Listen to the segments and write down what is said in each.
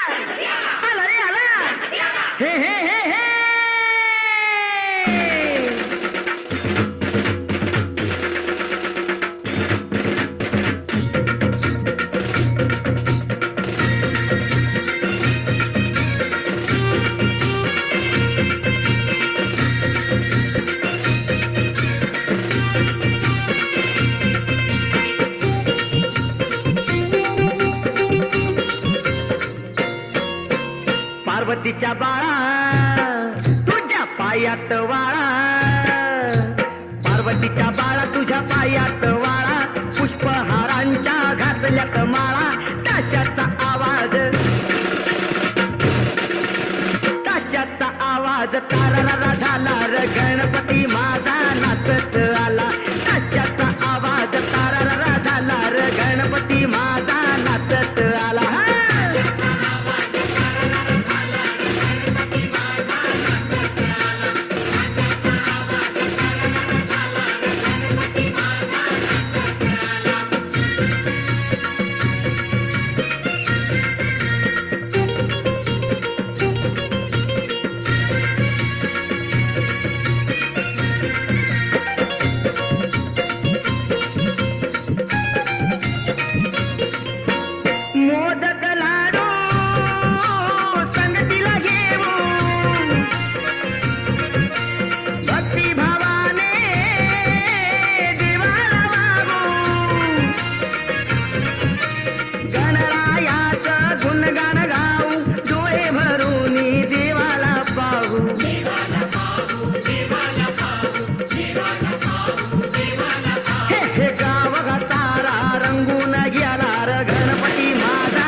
आला रे आला. हे हे हे हे. पार्वतीच्या बाळा तुझ्या पायात वाळा, पार्वतीच्या बाळा तुझ्या पायात वाळा, पुष्पहारांच्या घातल्यात माळा, ताशाचा आवाज, ताशाचा आवाज तारारा झाला र गणपती माझा नाचत आला, ताशाचा आवाज तारारा झाला र गणपती माझा नाचत आला. मोदक लाडू संगतीला घेऊन भक्ती भावाने देवाला मागू, गणरायाचं गुणगान गाऊ, डोळे भरून देवाला पाहू. हे हे गाव सारा रंगून गेला र गणपती माझा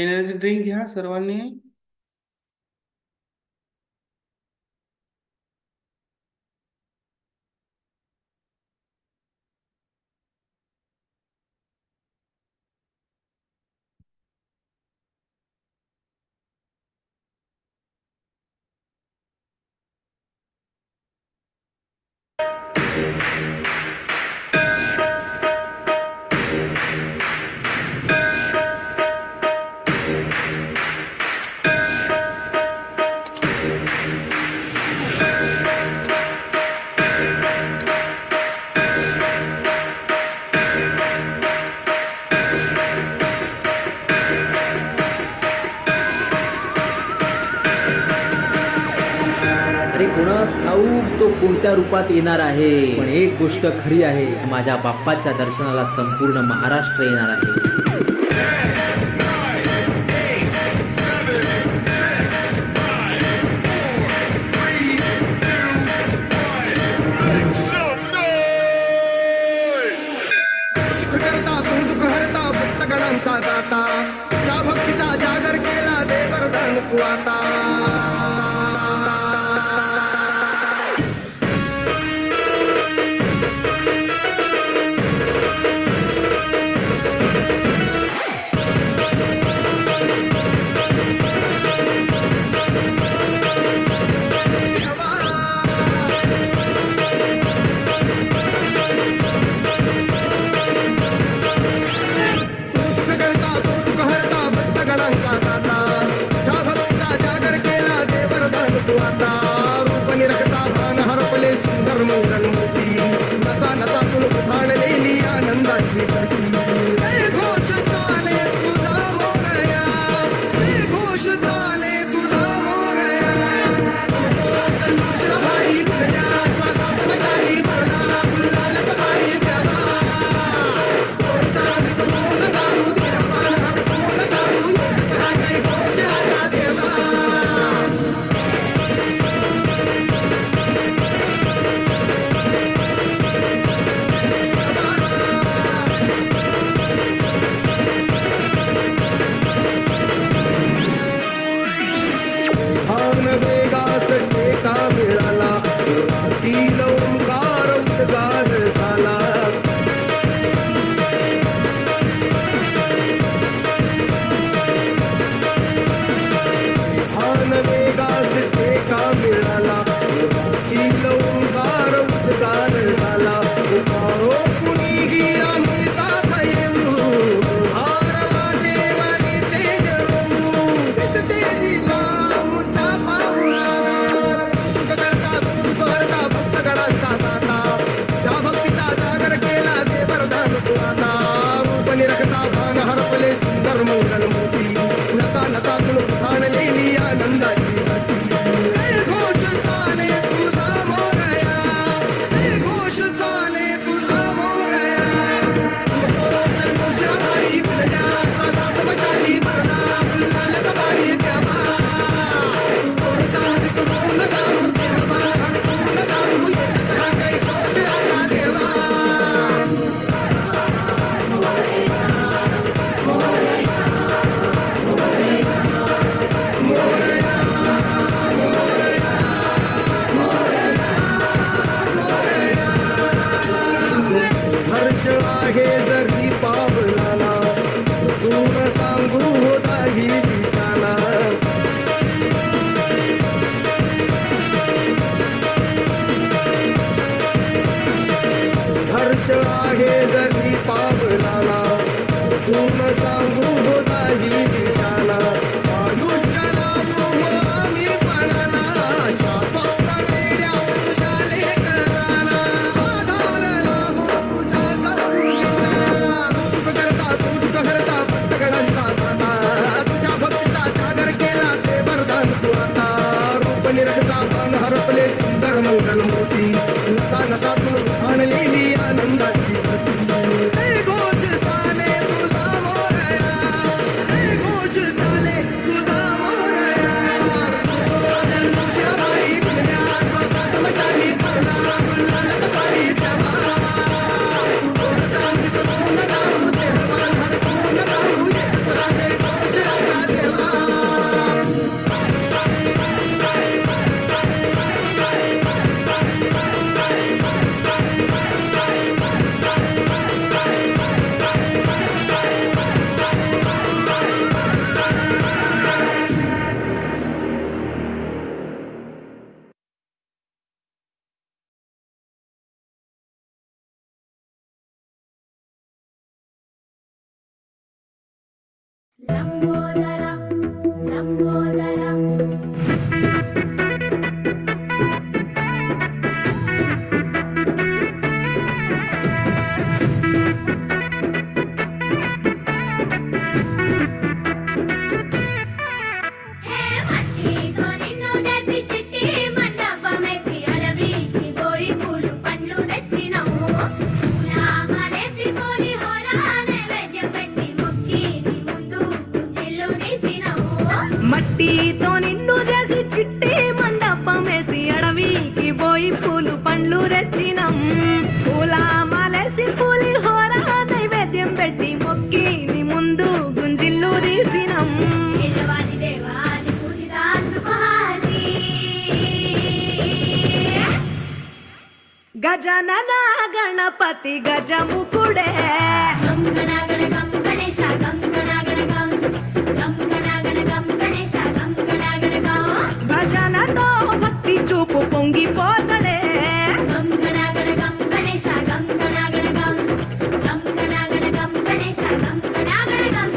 एनर्जी ड्रिंक घ्या सर्वांनी. अरे कोणास ठाऊक तो कोणत्या रूपात येणार आहे, पण एक गोष्ट खरी आहे, माझ्या बाप्पाच्या दर्शनाला संपूर्ण महाराष्ट्र येणार आहे. करता तू दुःख हरता भक्त गणांचा दाता त्या भक्तीचा जागर केला दे वरदान तू आता. లంబోదర లంబోదర మట్టితో నిన్ను చేసి చిట్టి మండపమేసి అడవికి పోయి పూలు పండ్లు తెచ్చినం పూల మాలేసి పులిహోర నైవేద్యం పెట్టి మొక్కి నీ ముందు గుంజిల్లు తీసినం దేవాది దేవాది పూజిత అందుకోవాలి గజనన గణపతి గజముకుడే గం గణగణ గం గణేశ గం గణగణ గం గం గణగణ గం గణేశ గం గణగణ గం భజనతో భక్తి చూపు పొంగిపోతడే గం గణగణ గం గణేశ గం గణగణ గం గం గణగణ గం గణేశ గం గణగణ గం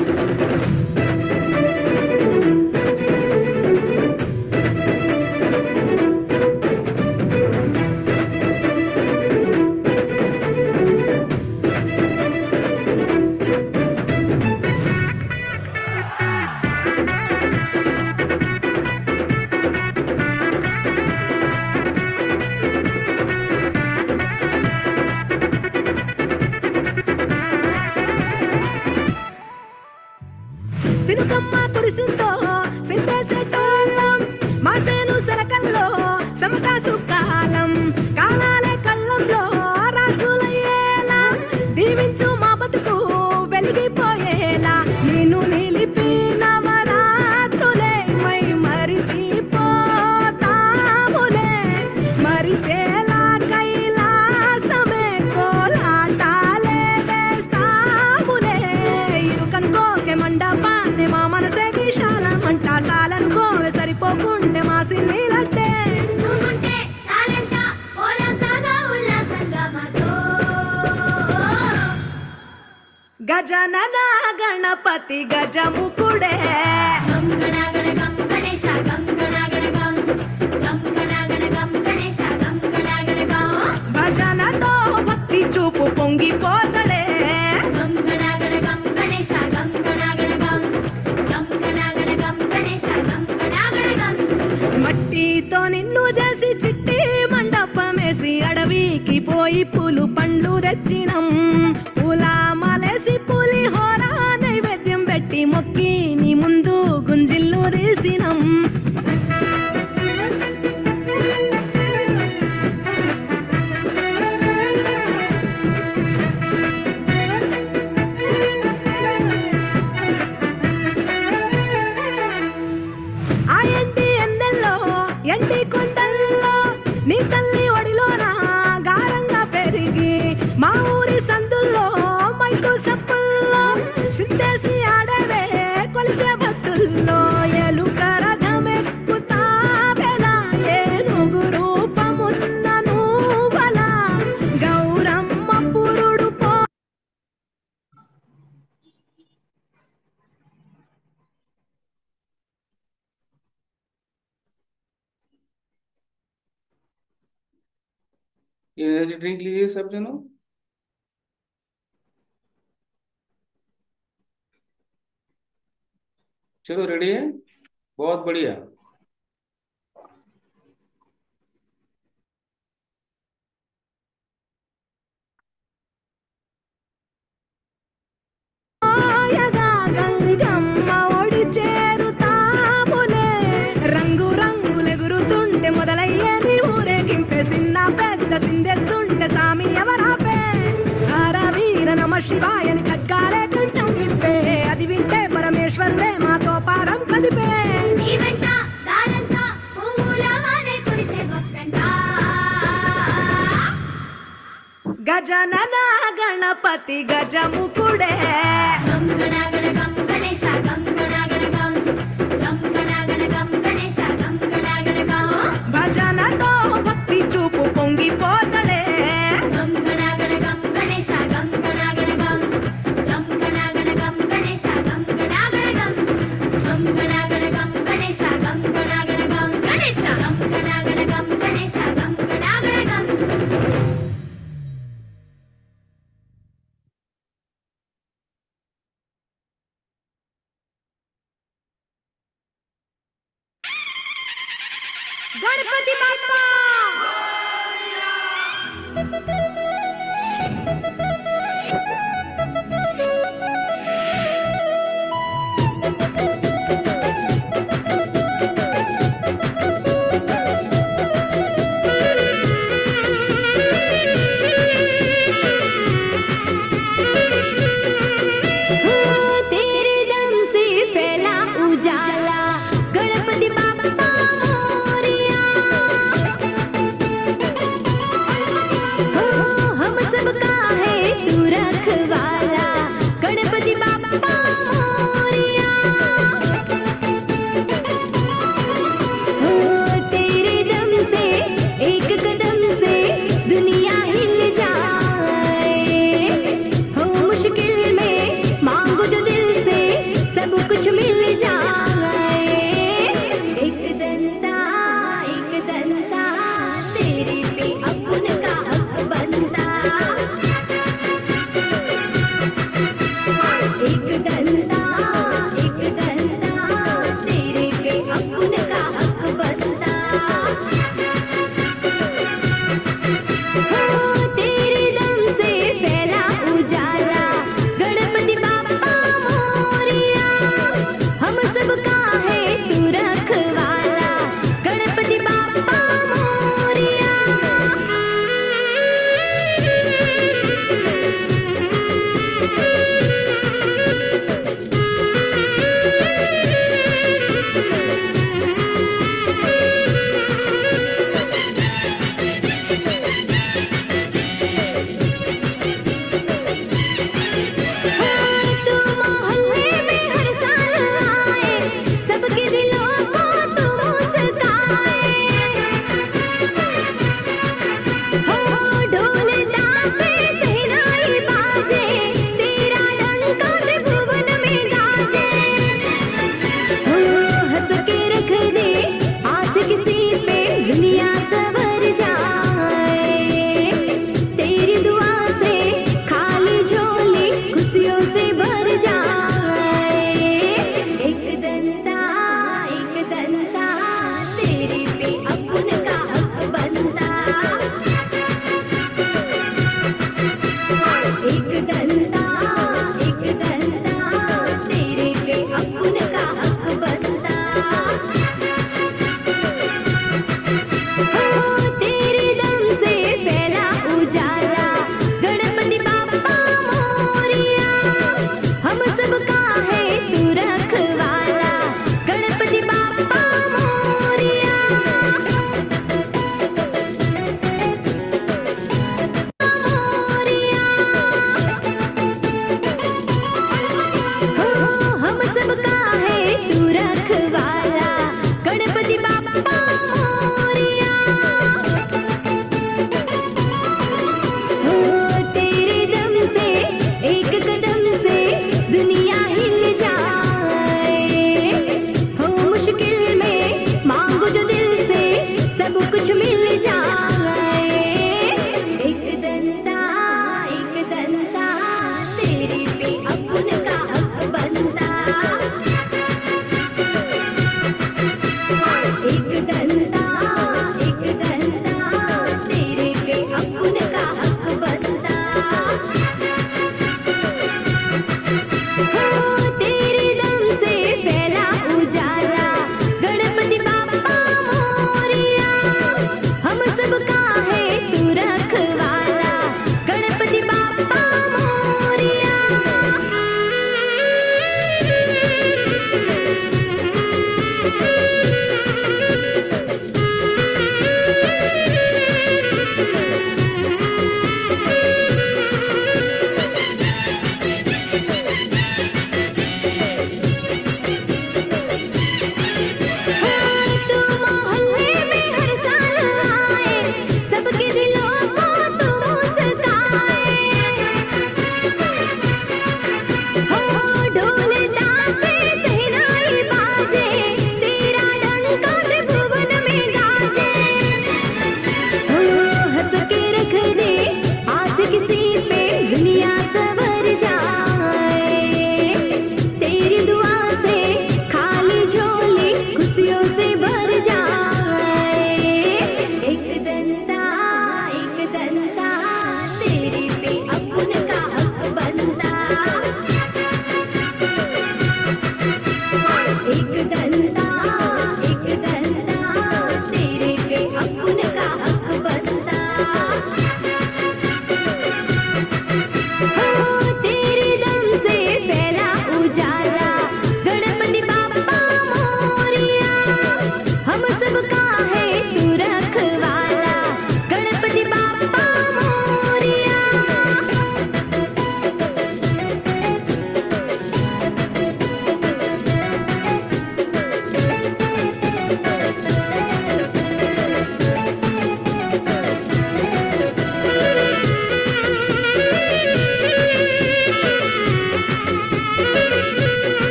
సినుకమ్మ కురిసిందో సింతేసేటోళ్ళం మాసేను సెలకల్లో సమతా సుకాలం కాలాలే కళ్ళంలో రాసులయ్యేలా దీవించు మా బతుకు వెలిగిపోయేలా నిన్ను నిలిపి నవరాత్రులే మై మరిచిపోతాములే మరిచేలా కైలాసమే కోలాటాలే వేస్తాములే ఇరుకనుకోకే మండపాన్ని మా మనసే విశాలమంట సాలనుకోవే సరిపోకుంటే మా సిన్నీలట్టే నువ్వుంటే సాలంట ఓలసగా ఉల్లాసంగా మాతో గజనన గణపతి గజముకుడే గం గణగణ గం గణేశ గం గణగణ గం గం గణగణ గం గణేశ గం గణగణ గం భజనతో భక్తి చూపు పొంగిపోతడే గం గణగణ గం గణేశ గం గణగణ గం గం గణగణ గం గణేశ గం గణగణ గం మట్టితో నిన్ను చేసి చిట్టి మండపమేసి అడవికి పోయి పూలు పండ్లు తెచ్చినం పూల మాలేసి పులిహోర నైవేద్యం పెట్టి మొక్కి నీ ముందు గుంజిల్లు తీసినం ఆ ఎంటి ఎన్నెల్లో ఎంటి కొండల్లో నీ తల్లి ఒడిలోన గారంగా పెరిగి మా ఊరి సందుల్లో మైకు సప్పుల్లో సింతేసి ఆడవే కొలిచే భక్తుల్లో ఎలుక రథమెక్కుతావెలా ఏనుగు రూపమున్న నువ్వలా గౌరమ్మ పురుడు పో ये एनर्जी ड्रिंक लीजिए सब जनों। चलो रेडी है, बहुत बढ़िया। ఆయగా గంగమ్మ ఒడి చేరుతాములే రంగు రంగులెగురుతుంటే మొదలయ్యేది ఊరేగింపే చిన్న పెద్ద సిందేస్తుంటే సామి ఎవరాపే హర వీర నమ శివాయని ఖడ్గాలే కంఠం విప్పే అది వింటే పరమేశ్వరుడే మాతో పారం కదిపే నీ వెంట దారంతా పువ్వుల వానే కురిసే భక్తంట గజనన గణపతి గజముకుడే గం గణగణ గం గణేశ గం గణగణ గం గం గణగణ గం గణేశ గం గణగణ గం భజనతో భక్తి చూపు పొంగిపోతడే గం గణగణ గం గణేశ గం గణగణ గం గం గణగణ గం గణేశ గం గణగణ గం गणपती बाप्पा तेरे दम से फैला उजाला गणपति बाप्पा मोरिया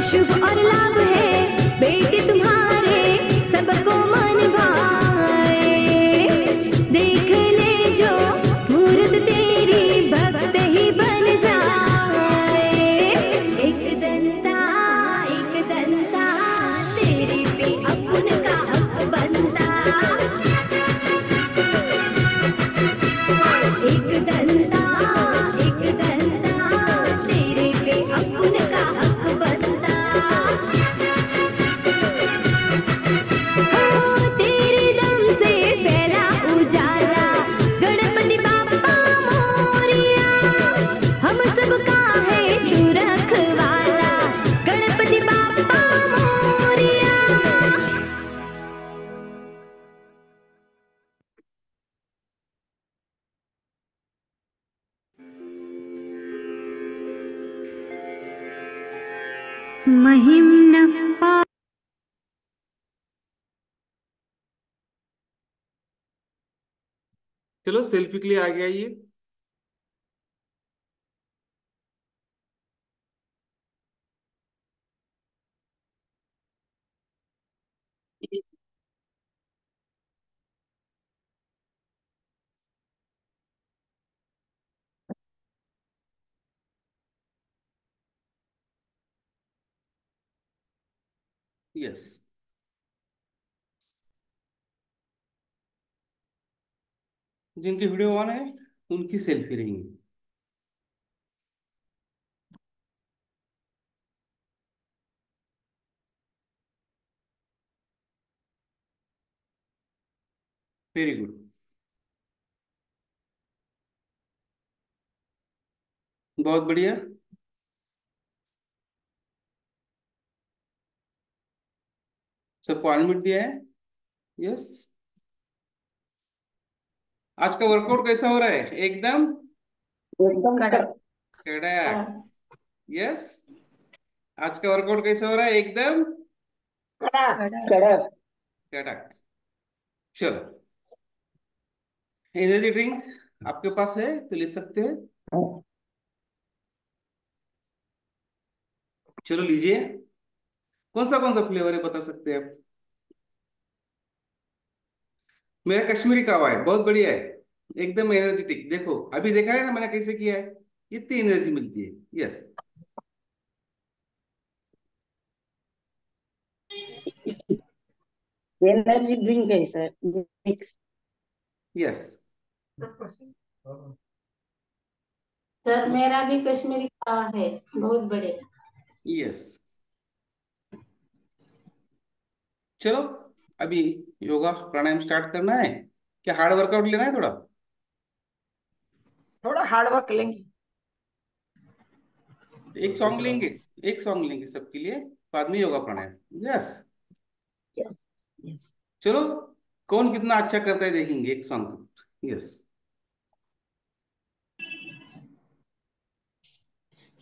शुभ और लाभ है बेटे तुम्हारे सबको मन भाए। देख ले जो मूर्त तेरी भक्त ही बन जाए। एक दंता तेरे पे अपन का हक बनता। एक दंता तेरे पे अपन का हक बनता। हो तेरे दम से फैला उजाला गणपति बाप्पा मोरिया। हम सबका है तू रखवाला गणपति बाप्पा मोरिया। महिम्न चलो सेल्फी के लिए आगे आइए। यस, जिनकी वीडियो ऑन है उनकी सेल्फी रहेंगी। Very good. बहुत बढ़िया। सबको अनम्यूट दिया है? यस। आज का वर्कआउट कैसा हो रहा है? एकदम कड़क। यस। आज का वर्कआउट कैसा हो रहा है? एकदम कड़क। चलो, एनर्जी ड्रिंक आपके पास है तो ले सकते हैं। चलो लीजिए। कौन सा फ्लेवर है बता सकते हैं आप? मेरा कश्मीरी कावा है, बहुत बढ़िया है, एकदम एनर्जेटिक। देखो अभी देखा है ना मैंने कैसे किया है, इतनी एनर्जी मिलती है। यस। एनर्जी ड्रिंक है सर, मिक्स। यस। सर मेरा भी कश्मीरी कावा है, बहुत बढ़िया। यस। चलो अभी योगा प्राणायाम स्टार्ट करना है। क्या हार्ड वर्कआउट लेना है? थोड़ा हार्ड वर्क लेंगे। एक सॉन्ग लेंगे सबके लिए, बाद में योगा प्राणायाम। यस। चलो कौन कितना अच्छा करता है देखेंगे एक सॉन्ग। यस,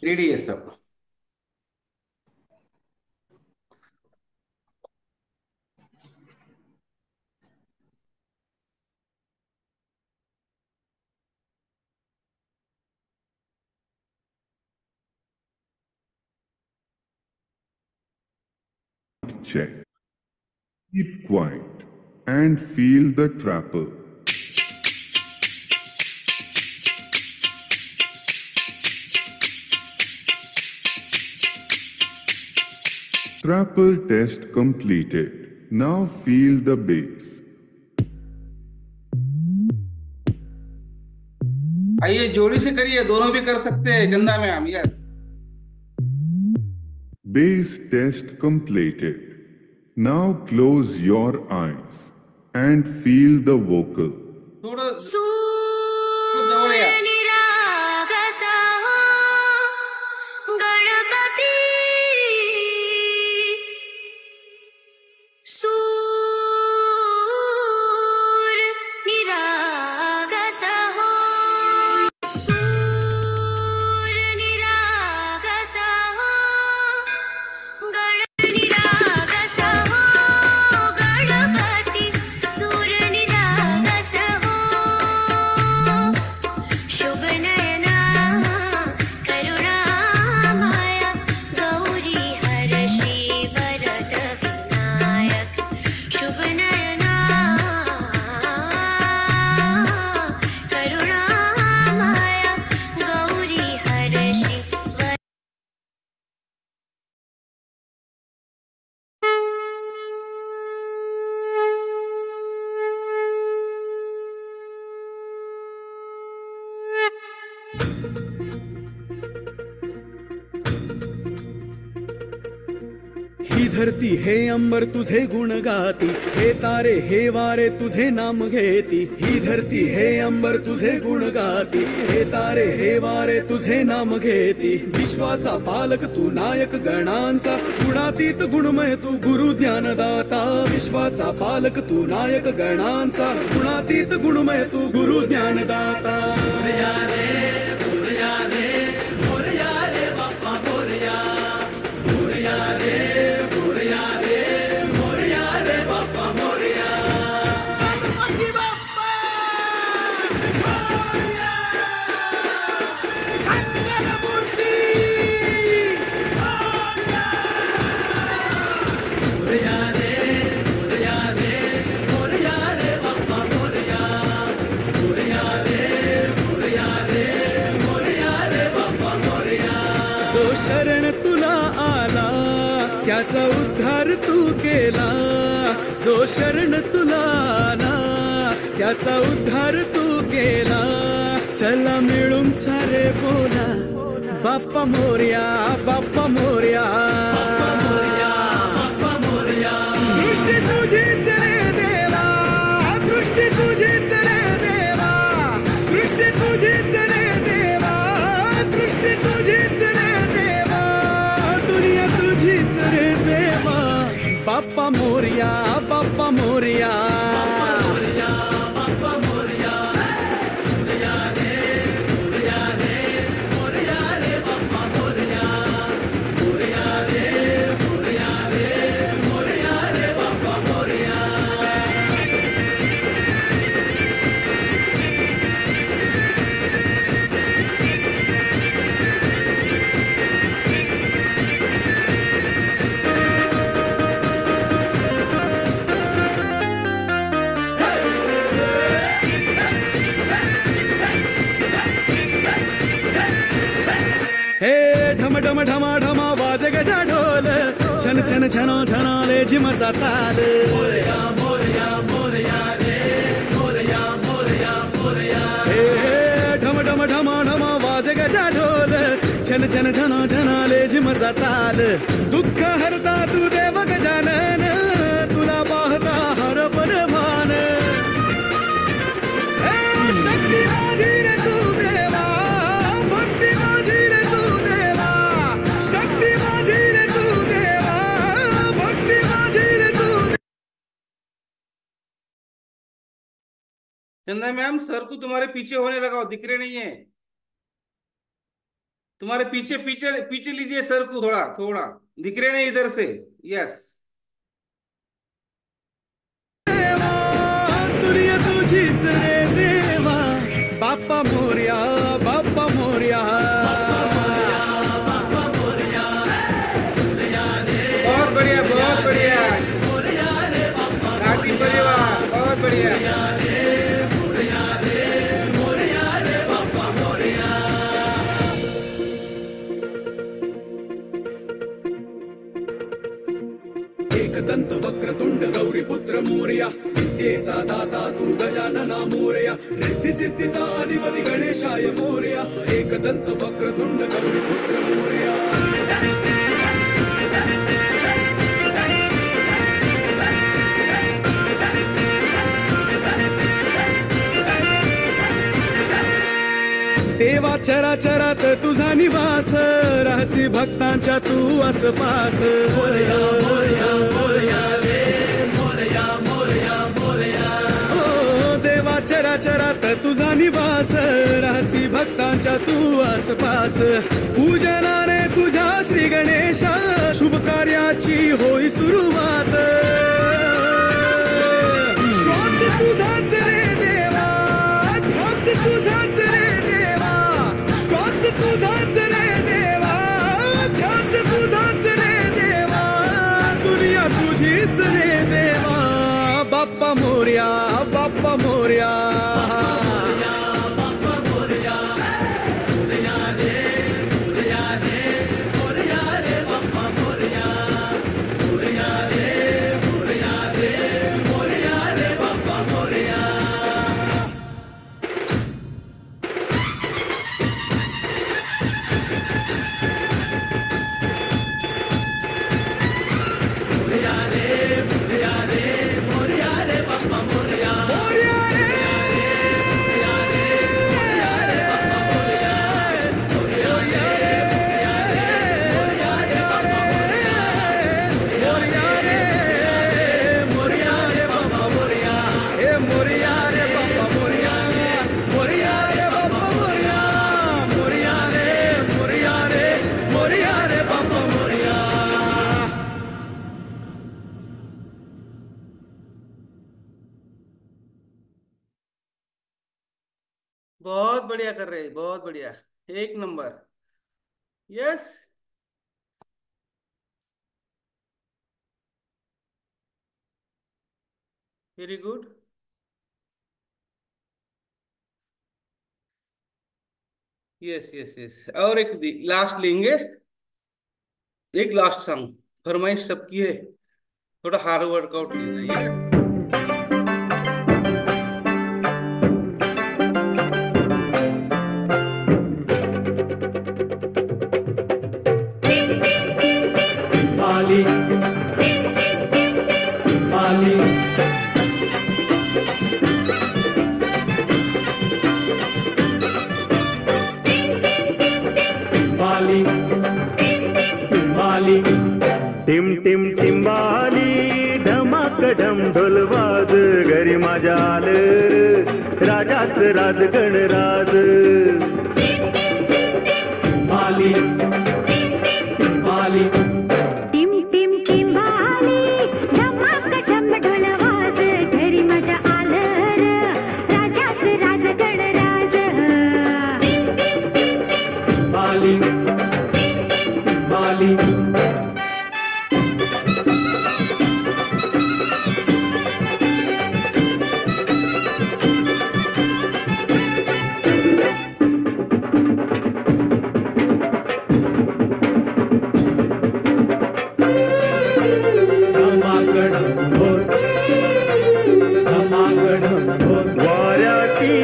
रेडी है सब? Check. Keep quiet and feel the trapper. Trapper test completed. Now feel the bass. आइए जोड़ी से करिए, दोनों भी कर सकते हैं Chanda ma'am. Yes. Bass test completed. Now close your eyes and feel the vocal. थोड़ा दौड़िया। धरती हे अंबर तुझे गुण गाती, हे तारे हे वारे तुझे नाम घेती. ही धरती हे अंबर तुझे गुण गाती, हे तारे हे वारे तुझे नाम घेती. विश्वाचा पालक तू नायक गणांचा, गुणातीत गुणमय तू गुरु ज्ञानदाता. विश्वाचा पालक तू नायक गणांचा, गुणातीत गुणमय तू गुरु ज्ञानदाता. शरण तुला आला त्याचा उद्धार तू केला. जो शरण तुला आला त्याचा उद्धार तू केला. चला मिळून सारे बोला बाप्पा मोरया, बाप्पा मोरया. सृष्टी तुझीच रे देवा, सृष्टी तुझीच रे देवा, सृष्टी तुझीच रे देवा, सृष्टी तुझीच रे देवा, दुनिया तुझीच रे देवा. बाप्पा मोरया, बाप्पा मोरया. ढम ढम ढमा ढमा वाजे गजा ढोल, छन छन छना छनाले झिमचा ताल. मोरया मोरया मोरया रे, मोरया मोरया मोरया. हे ढम ढम ढमा ढमा वाजे गजा ढोल, छन छन छना छनाले झिमचा ताल. दुःख हरता तू देव गजानन, तुला पाहता हरपन भान. शक्ती माझी रे तू देवा, भक्ती माझी रे तू देवा, शक्ती माझी रे तू देवा, भक्ती माझी रे तू. चंदा मैम, सर को तुम्हारे पीछे होने लगाओ, दिख रहे नहीं है. तुम्हारे पीछे पीछे पीछे लीजिए सर को, थोड़ा थोड़ा दिख रहे नहीं इधर से. यस. देवा दुनिया तुझीच रे देवा. बाप्पा मोरया, बाप्पा मोरया. बहुत बढ़िया, बहुत बढ़िया. काफी परिवार, बहुत बढ़िया. एकदंत वक्रतुंड गौरी पुत्र मोरया, विद्येचा दाता तू गजानना मोरया. रिद्धी सिद्धीचा अधिपती गणेशाय मोरया. एकदंत वक्रतुंड गौरी पुत्र मोरया. देवा चराचरात तुझा निवास, रहसी भक्तांच्या तू आसपास. मोरया मोरया मोरया रे, मोरया मोरया मोरया. ओ देवा चराचरात तुझा निवास, रहसी भक्तांच्या तू आसपास. पूजनाने तुझ्या श्री गणेशा, शुभ कार्याची होई सुरुवात. श्वास तुझाच रे देवा, ध्यास तुझाच रे देवा, श्वास तुझाच रे देवा, ध्यास तुझाच रे देवा, दुनिया तुझीच रे देवा. बाप्पा मोरया, बाप्पा मोरया. बहुत बढ़िया कर रहे हैं, बहुत बढ़िया, एक number. Yes, very good. Yes yes yes, और एक लास्ट लेंगे, एक लास्ट सॉन्ग, फरमाइश सबकी है, थोड़ा हार्ड वर्कआउट लेना। यस, माली माली माली माली टिम टिम टिंबाली धमाक ढम ढोल वाज घरी माझ्या आलं राजाच राज गणराज माली माली टिम टिम टिंबाली धमाक ढम ढोल वाज घरी माझ्या आलं राजाच राज गणराज माली माली वाऱ्याची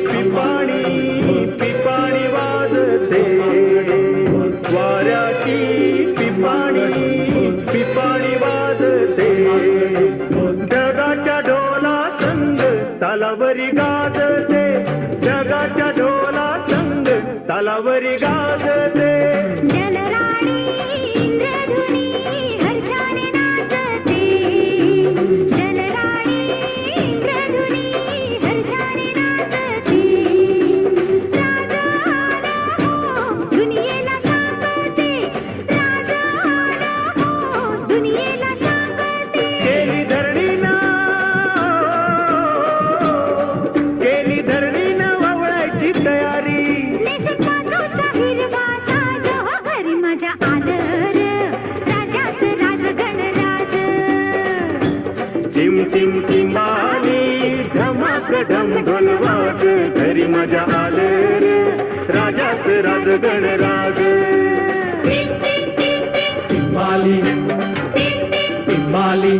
पिपाणी पिपाणी वाजते वाऱ्याची पिपाणी पिपाणी वाजते ढगाच्या ढोला संग तालावरी गाजते ढगाच्या ढोला संग तालावरी गाजते जलराणी इंद्रधुनी हर्षाने नाचते जलराणी इंद्रधुनी हर्षाने नाचते राजा आला हो दुनियेला सांगते राजा आला हो दुनियेला सांगते केली धरणीनं वळायची तयारी नेसत पाचोचा हिरवा साज हो घरी माझ्या आदर राजाच राज गणराज टिम टिम टिंबाली धमाक ढम ढोल वाज घरी माझ्या आलं रे राजाच राज गणराज टिंबाली टिंबाली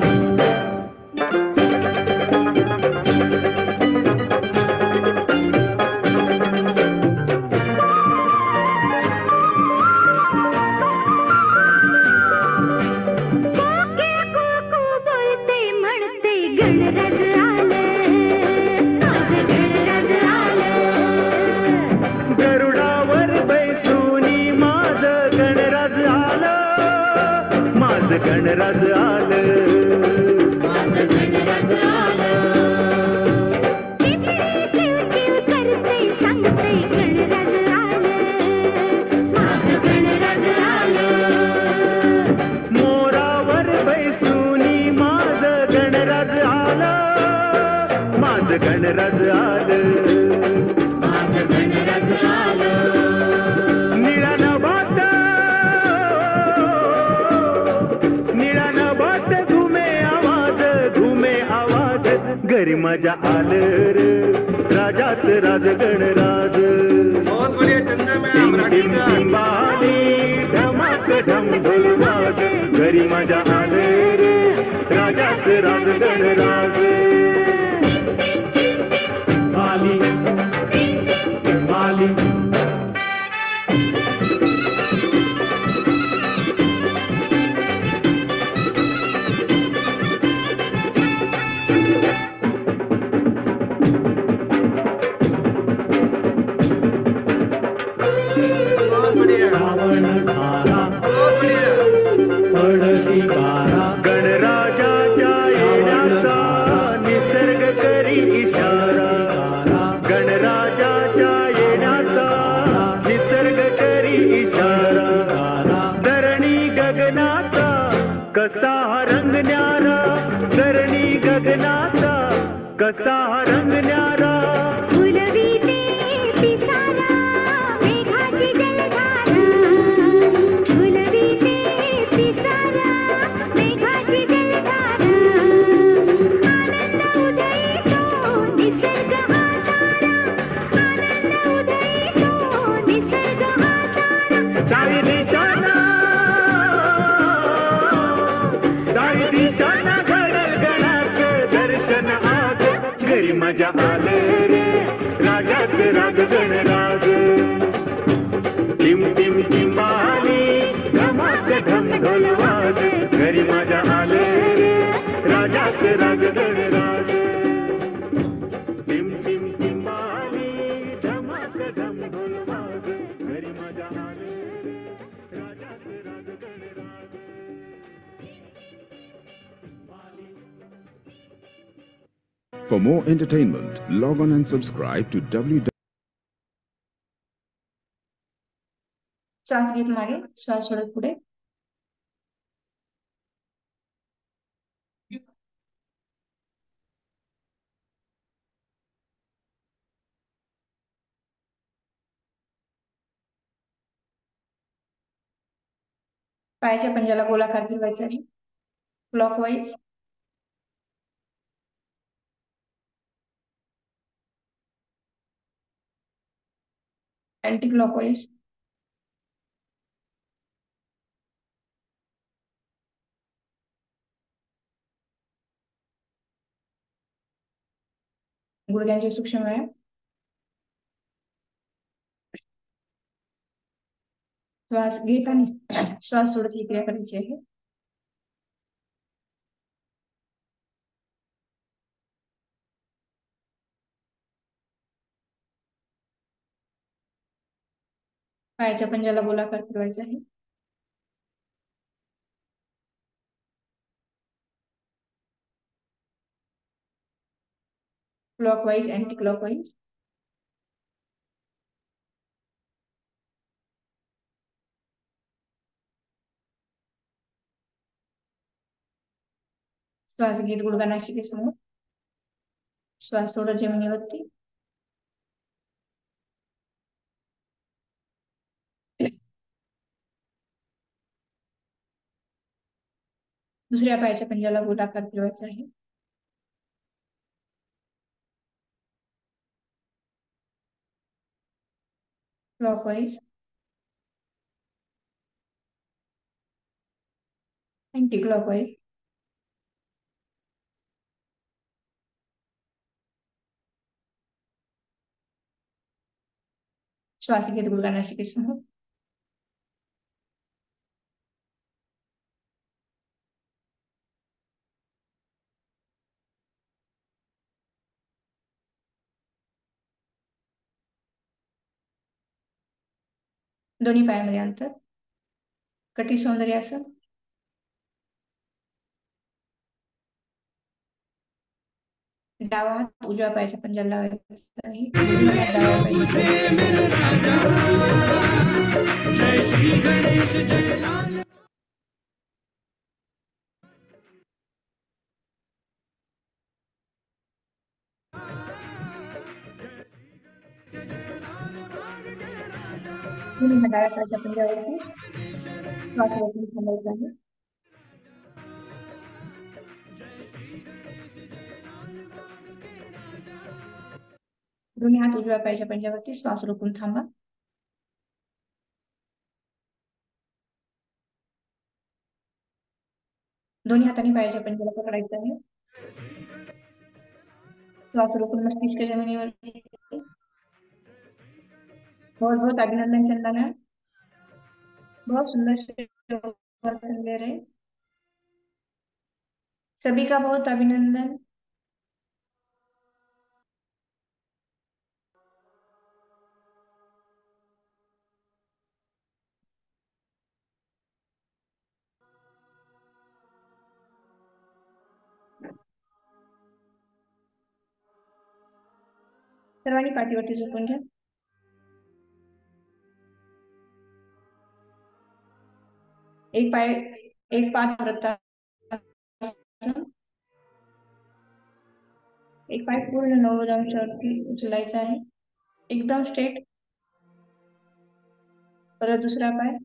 कोके कोको बोलते म्हणते गणराज आलं माझं गणराज आलं गरुडावर बैसूनी माझं गणराज आलं माझं गणराज आलं माझं गणराज आलं चिमणी चिव चिव करते सांगते गणराज आलं माझं गणराज आलं मोरावर बैसूनी माझं गणराज आलं माझं गणराज आलं माझं गणराज आलं निळा नभात घुमे आवाज घरी माझ्या आलं रे राजाच राज गणराज बहुत बढ़िया Chanda ma'am, team Rathi team का। टिंबाली धमाक ढम ढोल वाज घरी माझ्या आलं रे राजाच राज गणराज माली माली बहुत बढ़िया, रावण धारा बहुत बढ़िया। पडती बारा गणराजाच्या येण्याचा निसर्ग करी इशारा गणराजाच्या येण्याचा निसर्ग करी इशारा धरणी गगनाचा कसा हा रंग न्यारा धरणी गगनाचा कसा हा रंग न्यारा फुलविते दिशांना घडल गणाचं दर्शन आज घरी माझ्या आलं रे राजाचं राज गणराज टिम टिम टिंबाली धमाक ढम ढोल वाज घरी माझ्या आलं रे राजाचं राज गणराज टिम टिम टिंबाली धमाक ढम ढोल वाज घरी माझ्या आलं रे राजाचं राज गणराज For more entertainment, log on and subscribe to www. श्वास घेत मागे श्वास सोडत पुढे पायाच्या पंजाला गोलाकार फिरवायचा आहे क्लॉकवाईज अँटी क्लॉकवाईज गुडघ्यांचे सूक्ष्म व्यायाम श्वास घेत आणि श्वास सोडत ही क्रिया करायची आहे पायाच्या पंजाला गोलाकार फिरवायचा आहे क्लॉकवाईज अँटी क्लॉकवाईज श्वास घेत गुडघा नाशिकेसमोर श्वास सोडत जमिनीवरती दुसऱ्या पायाच्या पंजाला गोलाकार फिरवायचा आहे क्लॉकवाईज अँटी क्लॉकवाईज श्वास घेत गुडघा नाशिकेसमोर दोन्ही पायामध्ये अंतर कटी सौंदर्यासन डावा हात उजव्या पायाच्या पंजाला लावायचा आहे उजव्या हात डाव्या पायाच्या जय श्री गणेश जय लाल डाव्या पायाच्या पंजावरती श्वास रोखून थांबायचा आहे दोन्ही हात उजव्या पायाच्या पंजावरती श्वास रोखून थांबा दोन्ही हातांनी पायाच्या पंजाला पकडायचं आहे श्वास रोखून मस्तिष्क जमिनीवर बहुत बहुत अभिनंदन चंदना बहुत सुंदर ले रहे सभी का बहुत अभिनंदन सर्वांनी पाठीवरती झोपून घ्या एक पाय वृत्तासन एक पाय पूर्ण 90 अंशावरती उचलायचा आहे एकदम स्ट्रेट परत दुसरा पाय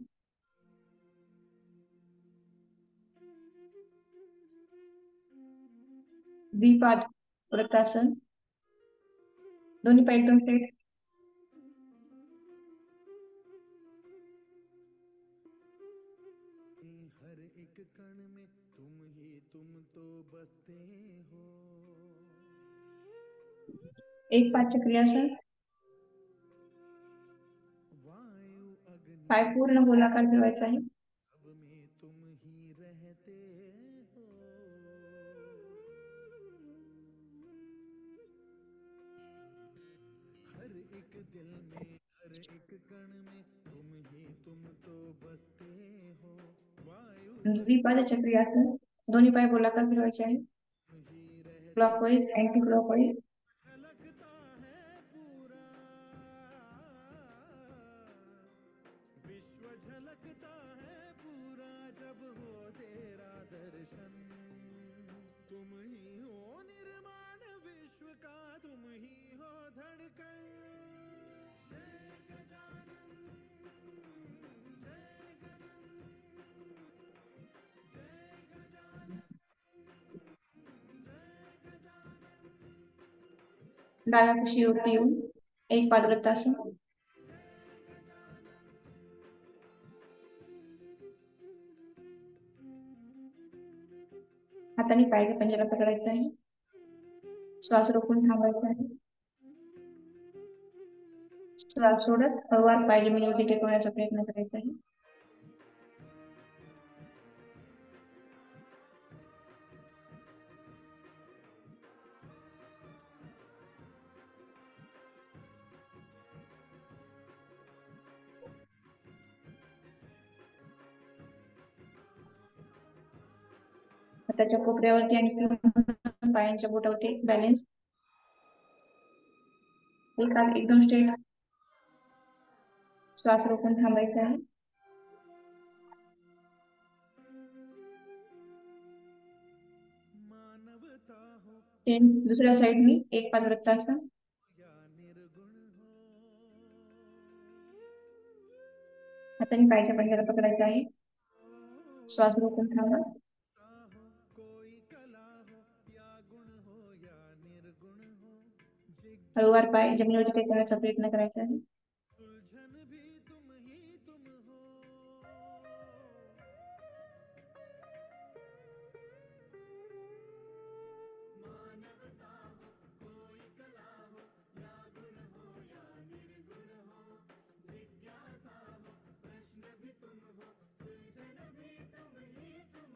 द्विपाद वृत्तासन दोन्ही पाय एकदम स्ट्रेट हर एक कण में तुम ही तुम एक पाच चक्रियासन, पाय पूर्ण गोलाकार फिरवायचा आहे. द्विपाद चक्रियासन, दोन्ही पाय गोलाकार फिरवायचे आहे. Clockwise, anti clockwise. डाव्या कुशी वरती येऊन एक पादवृत्तासन. हाताने पायाच्या पंजाला पकडायचा आहे. श्वास रोखून थांबायचा आहे. श्वास सोडत हळूवार पाय जमिनीवरती टेकवण्याचा प्रयत्न करायचा आहे. हाताच्या कोपऱ्यावरती आणि पायांच्या बोटावरती बॅलन्स. एक हात एकदम स्ट्रेट. श्वास रोखून थांबायचा आहे. दुसऱ्या साईडनी एक पादवृत्तासन. हाताने पायाच्या पंजाला पकडायचा आहे. श्वास रोखून थांबा. हळूवार पाय जमिनीवरती टेकवण्याचा प्रयत्न करायचा आहे.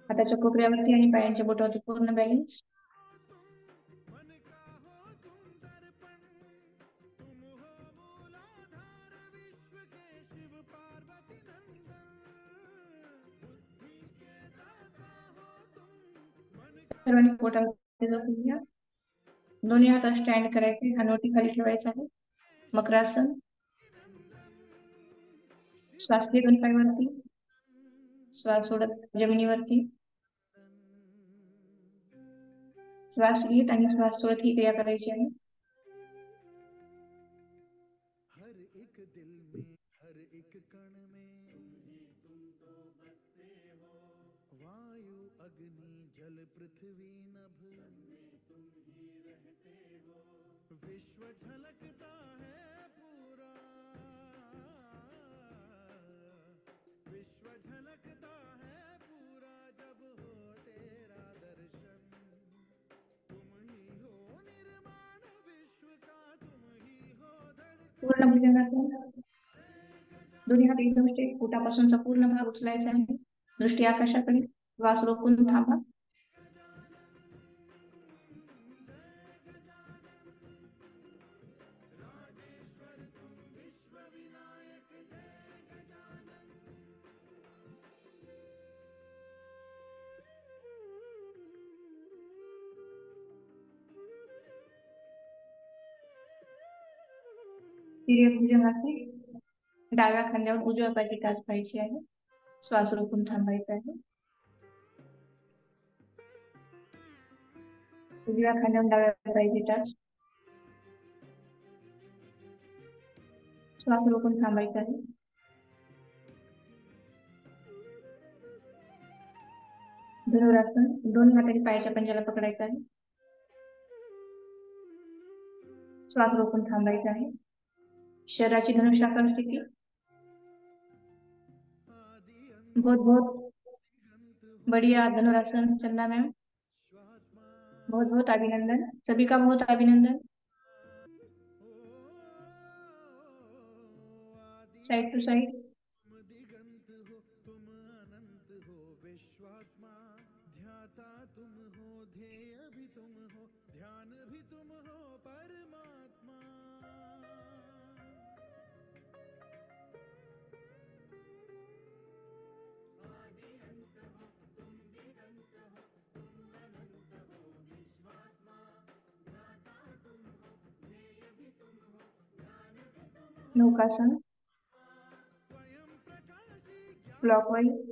हाताच्या कोपऱ्यावरती आणि पायांच्या बोटावरती पूर्ण बॅलन्स. सर्वांनी पोटावरती झोपून घ्या. दोन्ही हात स्टँड करायचे. हनुवटी खाली ठेवायचा आहे. मकरासन. श्वास घे दोन पायावरती. श्वास सोडत जमिनीवरती. श्वास घेत आणि श्वास सोडत ही क्रिया करायची आहे. पूर्ण भुजंगासन. दोन्ही हात एकदम स्ट्रेट. पोटापासूनचा पूर्ण भाग उचलायचा आहे. दृष्टी आकाशाकडे. श्वास रोखून थांबा. भुजंगासन. डाव्या खांद्यावर उजव्या पायाची टाच पाहायची आहे. श्वास रोखून थांबायचा आहे. उजव्या खांद्यावर डाव्या पायाची टाच. श्वास रोखून थांबायचा आहे. धनुरासन. दोन्ही हाताने पायाच्या पंजाला पकडायचा आहे. श्वास रोखून थांबायचा आहे. शरीराची धनुष्याकार स्थिती. बहुत बहुत बढ़िया धनुरासन चंदा मैम. बहुत बहुत अभिनंदन, सभी का बहुत अभिनंदन। Side to side. दिगंत हो तुम अनंत हो विश्वात्मा, ध्याता तुम हो, ध्येय भी तुम हो, ध्यान भी तुम हो परमात्मा। नौकासन, क्लॉकवाइज।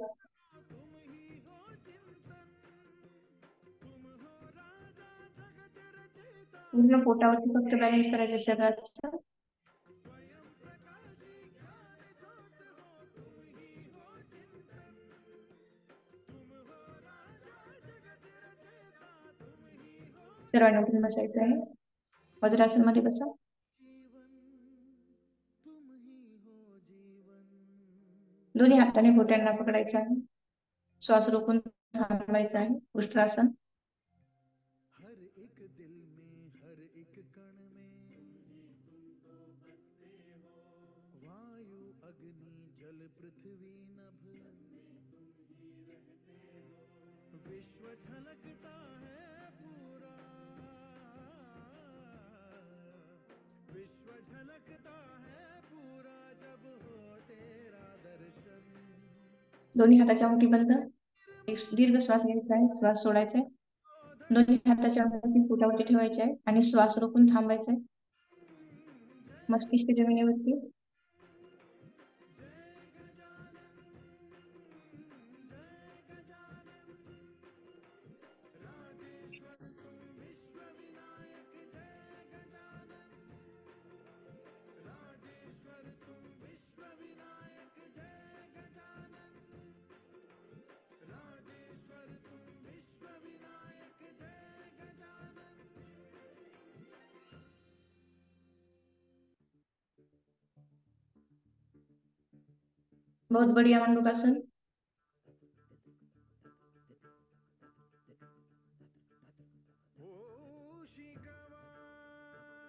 पूर्ण पोटावरती फक्त बॅलेन्स करायचं शरीराचं। सर्वांना उठून बसायचं आहे, वज्रासन मध्ये बसा। दोन्ही हाताने घोट्यांना पकडायचं आहे, श्वास रोखून थांबायचा आहे, उष्ट्रासन। हर एक दिल में, हर एक कण में, वायु अग्नि जल पृथ्वी नभ, विश्व झलकता है पूरा, विश्व झलकता है पूरा जब हो तेरा दर्शन। दोन्ही हाताच्या मुठी बंद, एक दीर्घ श्वास घ्यायचा आहे, श्वास सोडायचा आहे। दोन्ही हाताच्या मुठी पोटावरती ठेवायचे आहे आणि श्वास रोखून थांबायचा आहे, मस्तिष्क जमिनीवरती। बहुत बढ़िया मंडूकासन।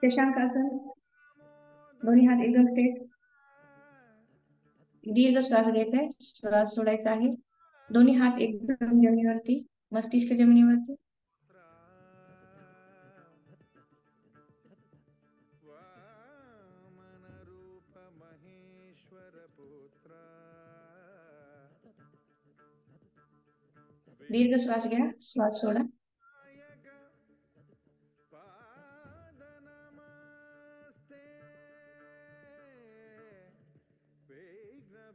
शशांकासन, दोन्ही हात एकदम स्ट्रेट। दीर्घ श्वास घ्यायचा आहे, श्वास सोडायचा आहे। दोन्ही हात एकदम जमिनीवरती, मस्तिष्क जमिनीवरती। दीर्घ श्वास घ्या, श्वास सोडा।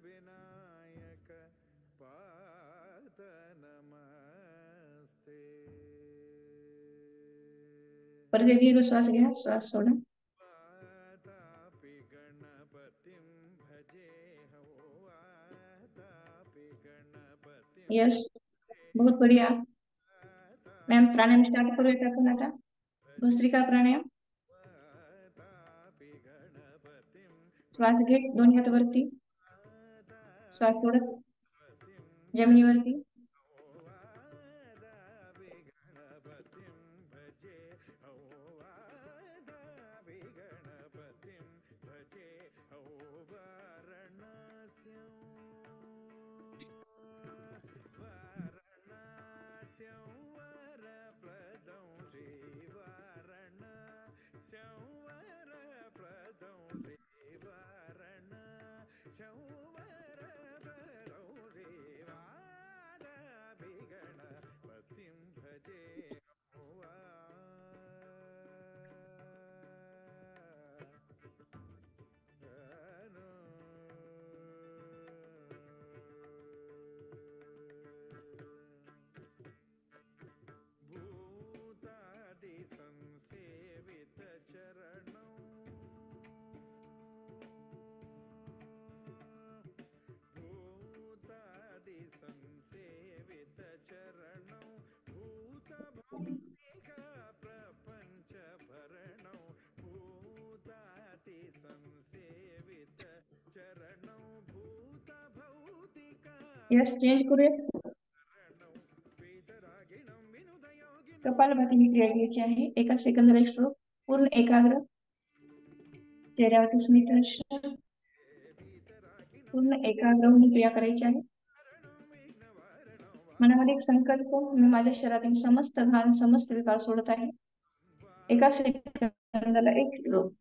विनायक पाद नमस्ते। परत एक दीर्घ श्वास घ्या, श्वास सोडा। यस, बहुत बढ़िया। मैम प्राणायाम स्टार्ट करूया आपण आता, भस्त्रिका प्राणायाम। श्वास घे, दोन्ही हात वरती, श्वास सोडत जमिनीवरती। यस, चेंज करूया। कपालभाती ही क्रिया घ्यायची आहे. 1 सेकंद रेस्ट रोक. पूर्ण एकाग्र, चेहऱ्यावरती स्मित हास्य, पूर्ण एकाग्र होऊन क्रिया करायची आहे. मनामध्ये एक संकल्प, मी माझ्या शरीरातील समस्त घाण समस्त विकार सोडत आहे. 1 सेकंदाला 1 श्लोक.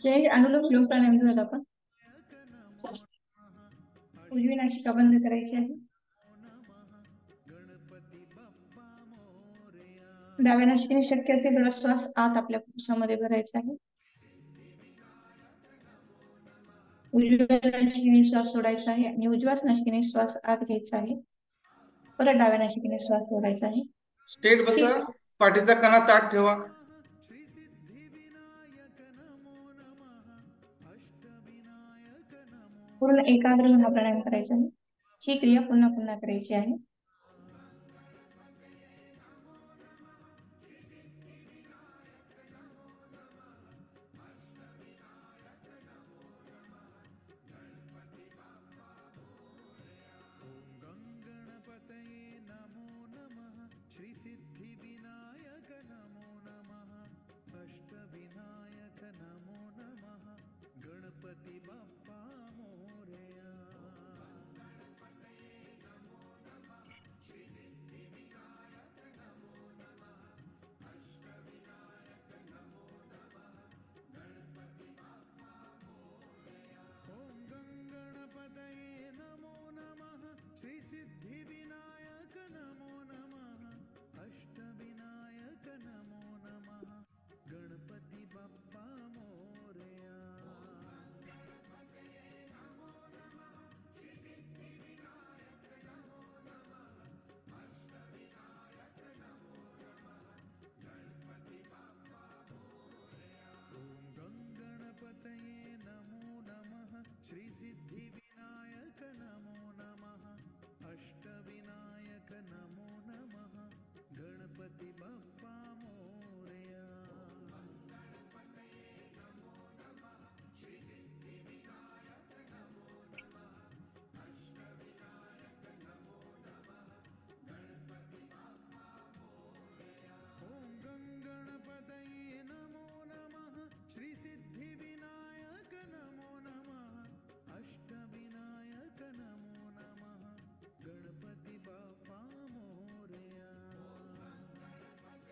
जय अनुलोम विलोम प्राणायाम झाला. आपण उजवी नासिका बंद करायची आहे. डाव्या नासिकेने शक्य असेल तेवढा श्वास आत आपल्या फुफ्फुसामध्ये भरायचा आहे. उजव्या नासिकेने श्वास सोडायचा आहे आणि उजव्याच नासिकेने श्वास आत घ्यायचा आहे. परत डाव्या नासिकेने श्वास सोडायचा आहे. स्टेट बसा, पाठीचा कणा ताठ ठेवा. पूर्ण एकाग्र होऊन हा प्राणायाम करायचा आहे. ही क्रिया पुन्हा पुन्हा करायची आहे.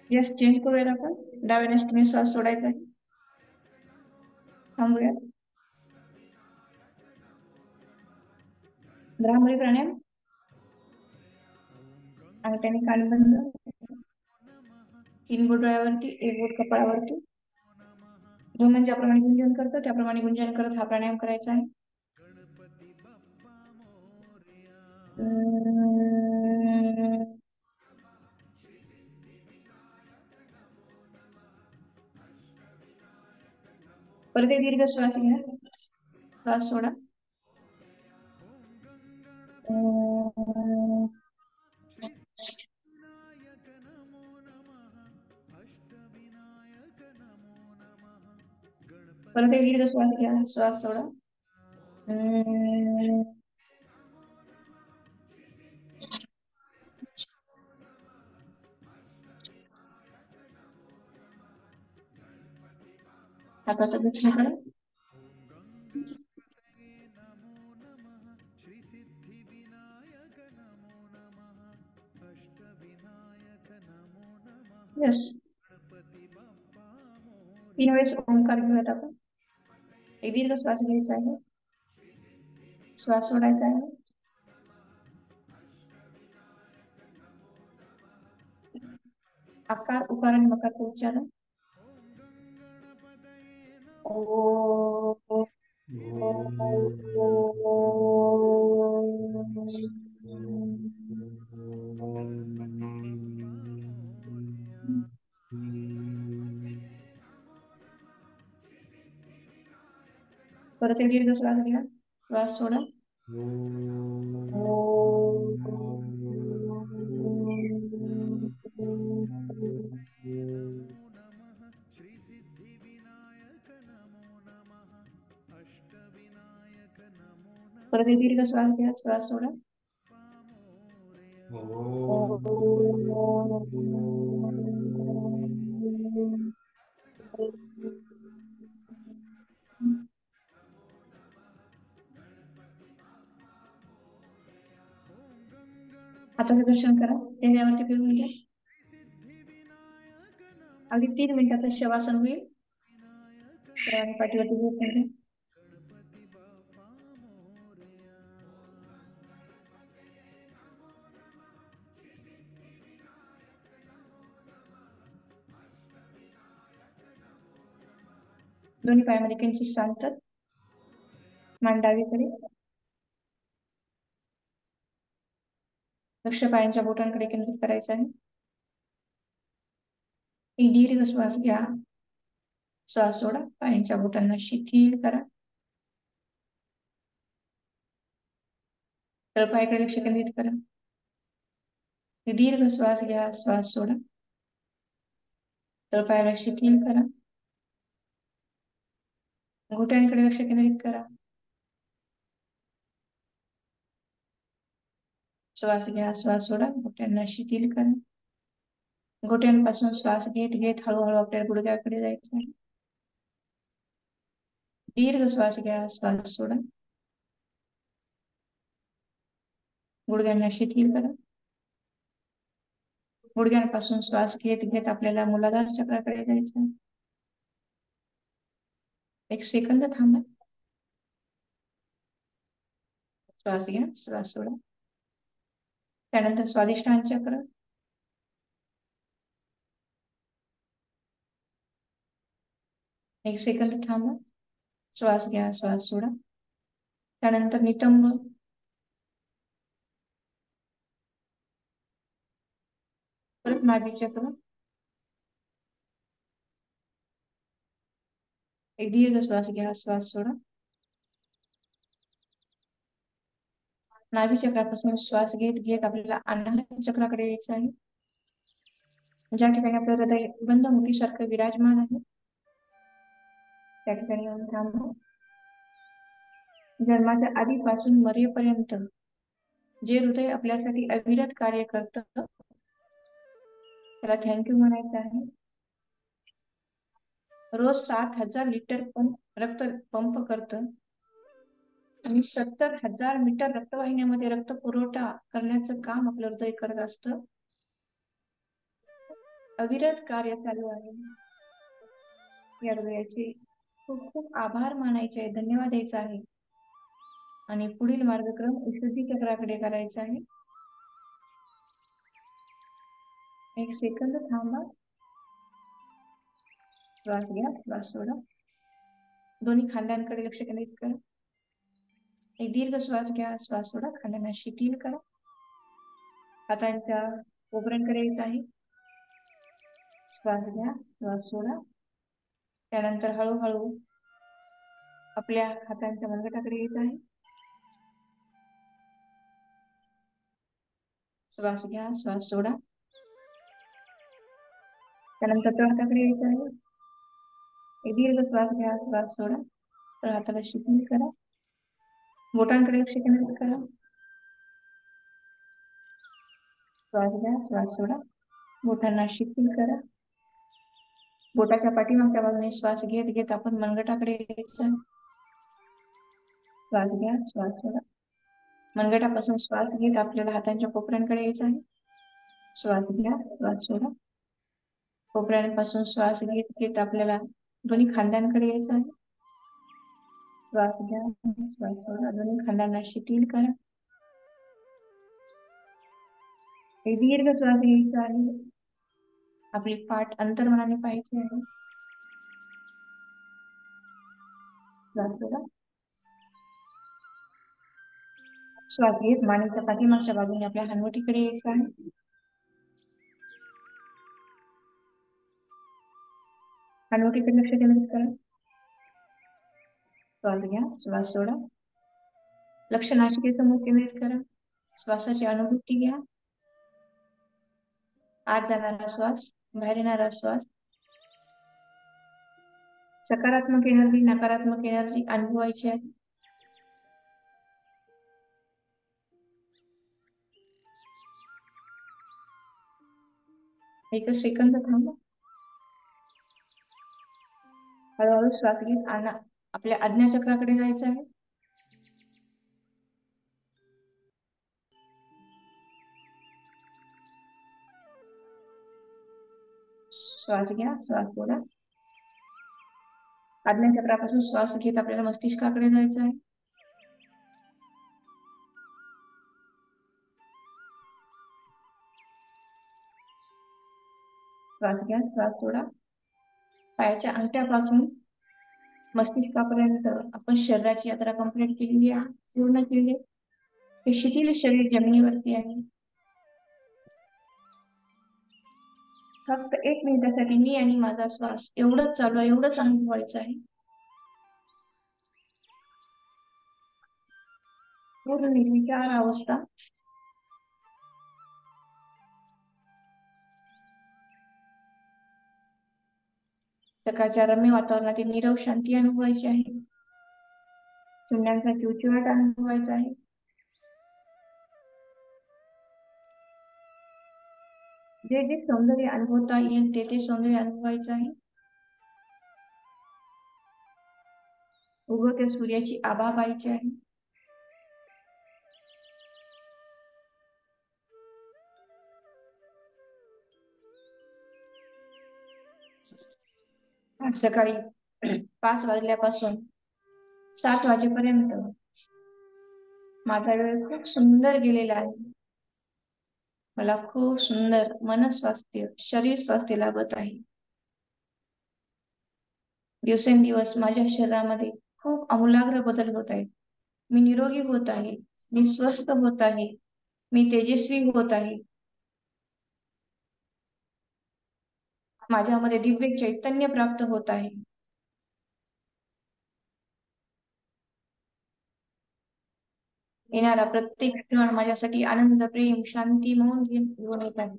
यस, चेंज करूयात आपण. डाव्या नसकीने श्वास सोडायचा आहे. थांबूयात. भ्रामरी प्राणायाम. अंगठ्याने कान बंद. 3 बोट डोळ्यावरती, 1 बोट कपाळावरती. जो म्हणजे ज्याप्रमाणे गुंजन करतो त्याप्रमाणे गुंजन करत हा प्राणायाम करायचा आहे. परत एक दीर्घ श्वास घ्या. श्वास सोडा. परत एक दीर्घ श्वास घ्या. श्वास सोडा. हाताचा दक्षिण करा. यस. 3 वेळेस ओंकार घेऊयात आपण. एक दीर्घ श्वास घ्यायचा आहे. श्वास सोडायचा आहे. आकार, उकार आणि मकारचं उच्चारण. ओ. परत एक दीर्घ श्वास घ्या. श्वास सोडा. परत एक दीर्घ श्वास घ्या. श्वास सोडा. हाताचं दर्शन करा. चेहऱ्यावरती फिरवून घ्या. अगदी 3 मिनिटाचं शवासन होईल. सर्वांनी पाठीवरती झोपून घ्या. दोन्ही पायामध्ये किंचित शांत. मान डावीकडे. लक्ष पायांच्या बोटांकडे केंद्रित करायचं आहे. एक दीर्घ श्वास घ्या. श्वास सोडा. पायांच्या बोटांना शिथिल करा. तळपायाकडे लक्ष केंद्रित करा. एक दीर्घ श्वास घ्या. श्वास सोडा. तळपायाला शिथिल करा. घोट्यांकडे लक्ष केंद्रित करा. श्वास घ्या. श्वास सोडा. घोट्यांना शिथिल करा. घोट्यांपासून श्वास घेत घेत हळूहळू आपल्या गुडघ्याकडे जायचं आहे. दीर्घ श्वास घ्या. श्वास सोडा. गुडघ्यांना शिथिल करा. गुडघ्यांपासून श्वास घेत घेत आपल्याला मूलाधार चक्राकडे जायचं आहे. 1 सेकंद थांबा. श्वास घ्या. श्वास सोडा. त्यानंतर स्वादिष्टान चक्र. एक सेकंद थांबा. श्वास घ्या. श्वास सोडा. त्यानंतर नितंब. परत नाभी चक्र. एक दीर्घ श्वास घ्या. श्वास सोडा. नाभी चक्रापासून श्वास घेत घेत आपल्याला अनाहत चक्राकडे यायचं आहे. ज्या ठिकाणी आपलं हृदय बंद मुठीसारखं विराजमान आहे त्या ठिकाणी येऊन थांबा. जन्माच्या आधीपासून मरेपर्यंत जे हृदय आपल्यासाठी अविरत कार्य करतं त्याला थँक्यू म्हणायचं आहे. रोज 7,000 लिटर रक्त पंप करतं आणि 70,000 मीटर रक्तवाहिन्यामध्ये रक्त पुरवठा करण्याचं काम आपलं हृदय करत असतं. अविरत कार्य चालू आहे. या हृदयाचे खूप खूप आभार मानायचे आहे, धन्यवाद द्यायचा आहे आणि पुढील मार्गक्रम विशुद्धी चक्राकडे करायचा आहे. एक सेकंद थांबा. श्वास घ्या, श्वास सोडा. दोन्ही खांद्यांकडे लक्ष केंद्रित करा. एक दीर्घ श्वास घ्या, श्वास सोडा. खांद्यांना शिथिल करा. हातांच्या कोपऱ्यांकडे येत आहे. श्वास घ्या, श्वास सोडा. त्यानंतर हळूहळू आपल्या हातांच्या मनगटाकडे येत आहे. श्वास घ्या, श्वास सोडा. त्यानंतर तळहाताकडे यायचं आहे. एक दीर्घ श्वास घ्या, श्वास सोडा. तळहाताला शिथिल करा. बोटांकडे लक्ष केंद्रित करा. श्वास घ्या, श्वास सोडा. बोटांना शिथिल करा. बोटाच्या पाठीमागच्या बाजूने श्वास घेत घेत आपण मनगटाकडे यायचं आहे. श्वास घ्या, श्वास सोडा. मनगटापासून श्वास घेत आपल्याला हातांच्या कोपऱ्यांकडे यायचं आहे. श्वास घ्या, श्वास सोडा. कोपऱ्यांपासून श्वास घेत घेत आपल्याला दोन्ही खांद्यांकडे यायचं आहे. श्वास घ्या, श्वास सोडा. दोन्ही खांद्यांना शिथिल करा. एक दीर्घ श्वास घ्यायचा आहे. आपली पाठ अंतर्मनाने पाहायची आहे. श्वास सोडा. श्वास घेत मानेच्या पाठीमागच्या बाजूने आपल्या हनवटीकडे यायचं आहे. हनवटीकडे लक्ष केंद्रित करा. श्वास घ्या, श्वास सोडा. लक्ष नासिकेसमोर केंद्रित करा. श्वासाची अनुभूती घ्या. आत जाणारा श्वास, बाहेर येणारा श्वास. सकारात्मक एनर्जी, नकारात्मक एनर्जी अनुभवायची आहे. एकच सेकंद थांबा. हळूहळू श्वास घेत आपल्या आज्ञाचक्राकडे जायचं आहे. श्वास घ्या, श्वास सोडा. आज्ञाचक्रापासून श्वास घेत आपल्याला मस्तिष्काकडे जायचं आहे. श्वास घ्या, श्वास सोडा. पायाच्या अंगठ्यापासून मस्तिष्कापर्यंत आपण शरीराची यात्रा कंप्लीट केलेली आहे, पूर्ण केली आहे. हे शिथिल शरीर जमिनीवरती आहे. फक्त 1 मिनिटासाठी मी आणि माझा श्वास एवढंच चालू आहे, एवढंच अनुभवायचं आहे. पूर्ण निर्विचार अवस्था. सकाळच्या रम्य वातावरणातील नीरव शांती अनुभवायची आहे. चिमण्यांचा चिवचिवाट अनुभवायचा आहे. जे जे सौंदर्य अनुभवता येईल ते ते सौंदर्य अनुभवायचं आहे. उगवत्या सूर्याची आभा पाहायची आहे. आज सकाळी 5 वाजल्यापासून 7 वाजेपर्यंत माझा वेळ खूप सुंदर गेलेला आहे. मला खूप सुंदर मनस्वास्थ्य, शरीर स्वास्थ्य लाभत आहे. दिवसेंदिवस माझ्या शरीरामध्ये खूप आमूलाग्र बदल होत आहेत. मी निरोगी होत आहे. मी स्वस्थ होत आहे. मी तेजस्वी होत आहे. माझ्यामध्ये दिव्य चैतन्य प्राप्त होत आहे. येणारा प्रत्येक क्षण माझ्यासाठी आनंद, प्रेम, शांती म्हणून घेऊन येत आहे.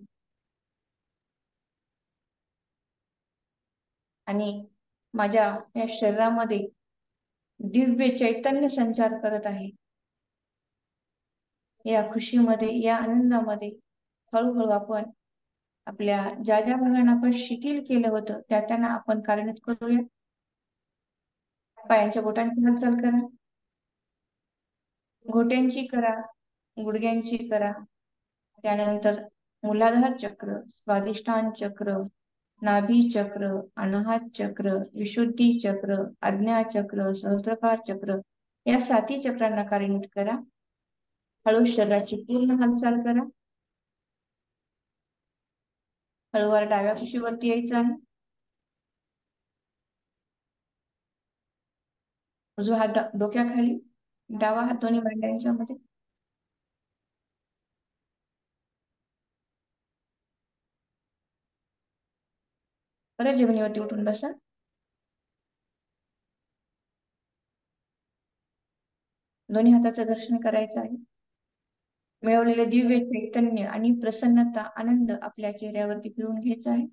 आणि माझ्या या शरीरामध्ये दिव्य चैतन्य संचार करत आहे. या खुशीमध्ये, या आनंदामध्ये हळूहळू आपण आपल्या ज्या ज्या भागांना आपण शिथिल केलं होतं त्या त्यांना आपण कार्यान्वित करूया. पायांच्या बोटांची हालचाल करा. घोट्यांची करा, गुडघ्यांची करा. त्यानंतर मूलाधार चक्र, स्वादिष्ठान चक्र, नाभी चक्र, अनाहत चक्र, विशुद्धी चक्र, आज्ञा चक्र, सहस्त्रपार चक्र या 7 चक्रांना कार्यान्वित करा. हळू शरीराची पूर्ण हालचाल करा. हळूवार डाव्या कुशीवरती यायचं आहे. उजवा हात डोक्याखाली, डावा हात दोन्ही मांड्यांच्या मध्ये. परत जमिनीवरती उठून बसा. दोन्ही हाताचं घर्षण करायचं आहे. मिळवलेले दिव्य चैतन्य आणि प्रसन्नता, आनंद आपल्या चेहऱ्यावरती फिरवून घ्यायचा आहे.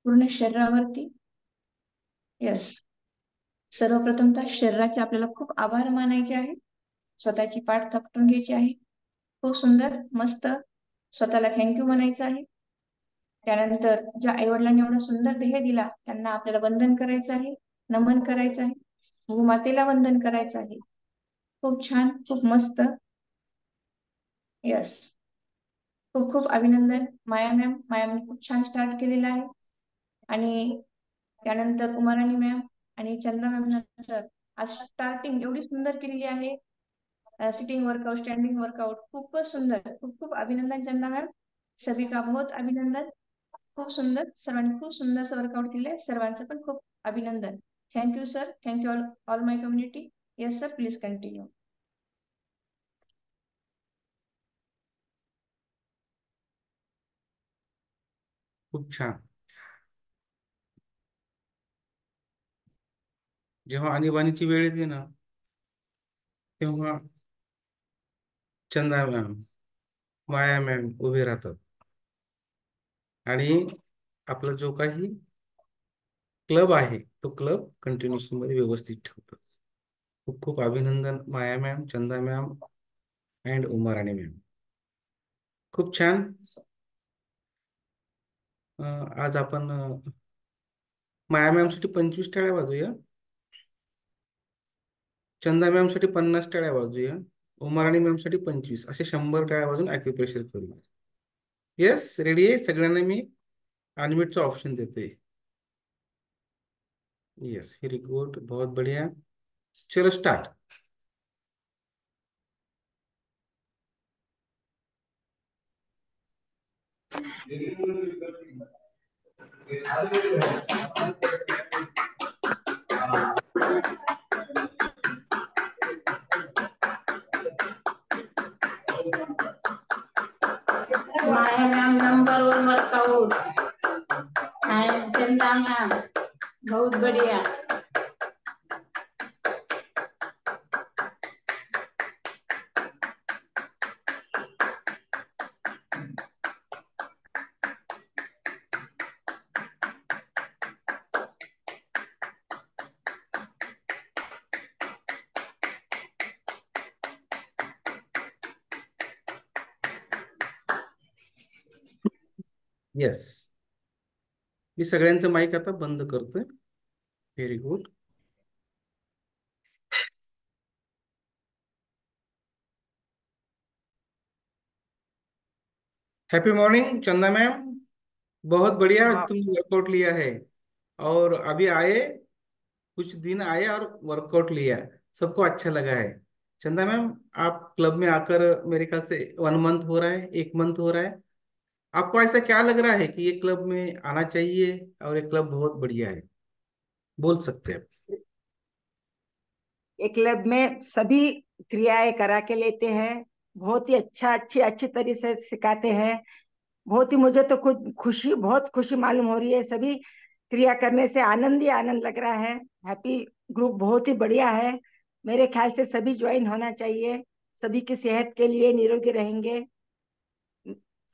पूर्ण शरीरावरती. यस. सर्वप्रथमतः शरीराचे आपल्याला खूप आभार मानायचे आहे. स्वतःची पाठ थपटून घ्यायची आहे. खूप सुंदर, मस्त. स्वतःला थँक्यू म्हणायचं आहे. त्यानंतर ज्या आईवडिलांनी एवढा सुंदर देह दिला त्यांना आपल्याला वंदन करायचं आहे, नमन करायचं आहे, भूमातेला वंदन करायचं आहे. खूप छान, खूप मस्त. यस. खूप खूप अभिनंदन माया मॅम. मॅमने खूप छान स्टार्ट केलेला आहे. आणि त्यानंतर उमाराणी मॅम आणि चंदा मॅम नंतर आज स्टार्टिंग एवढी सुंदर केलेली आहे. सिटिंग वर्कआउट, स्टँडिंग वर्कआउट खूपच सुंदर. खूप खूप अभिनंदन चंदा मॅम. सभी का बहुत अभिनंदन. खूप सुंदर. सर्वांनी खूप सुंदर वर्कआउट केले. सर्वांचं पण खूप अभिनंदन. Thank you sir. Thank you all my community. Yes sir, please continue. खूप छान. जेव्हा आणीबाणीची वेळ येते ना तेव्हा चंदा मॅम, माया मॅम उभे राहतात आणि आपला जो काही क्लब आहे तो क्लब कंटिन्युएशन मध्ये व्यवस्थित ठेवतात. खूप खूप अभिनंदन Maya ma'am, Chanda ma'am and Umarani ma'am. खूप छान. आज आपण माया मॅम साठी 25 टाळ्या वाजूया. चंदा मॅम साठी 50 टाळ्या वाजूया. उमाराणी मॅम साठी 25, असे 100 टाळ्या वाजून ॲक्युप्रेशर करूया. येस, रेडी आहे. सगळ्यांना मी अनम्यूटचा ऑप्शन देते. यस, व्हेरी गुड, बहुत बढ़िया. चलो start. Maya ma'am number 1 workout and Chanda ma'am बहुत बढ़िया. येस, मी सगळ्यांचं माईक आता बंद करतोय. Very good. Happy morning Chanda ma'am. बहुत बढ़िया, तुमने वर्कआउट लिया है और अभी आए, कुछ दिन आए और वर्कआउट लिया, सबको अच्छा लगा है. चंदा मैम, आप क्लब में आकर मेरे ख्याल से 1 मंथ हो रहा है, 1 मंथ हो रहा है. आपको ऐसा क्या लग रहा है कि ये क्लब में आना चाहिए और ये क्लब बहुत बढ़िया है, बोल सकते हैं? एक क्लब में सभी क्रियाएं करा के लेते हैं. बहुत ही अच्छी तरह से सिखाते हैं. बहुत ही मुझे तो बहुत खुशी मालूम हो रही है. सभी क्रिया करने से आनंद ही आनंद लग रहा है. हैप्पी ग्रुप बहुत ही बढ़िया है. मेरे ख्याल से सभी ज्वाइन होना चाहिए. सभी की सेहत के लिए निरोगी रहेंगे.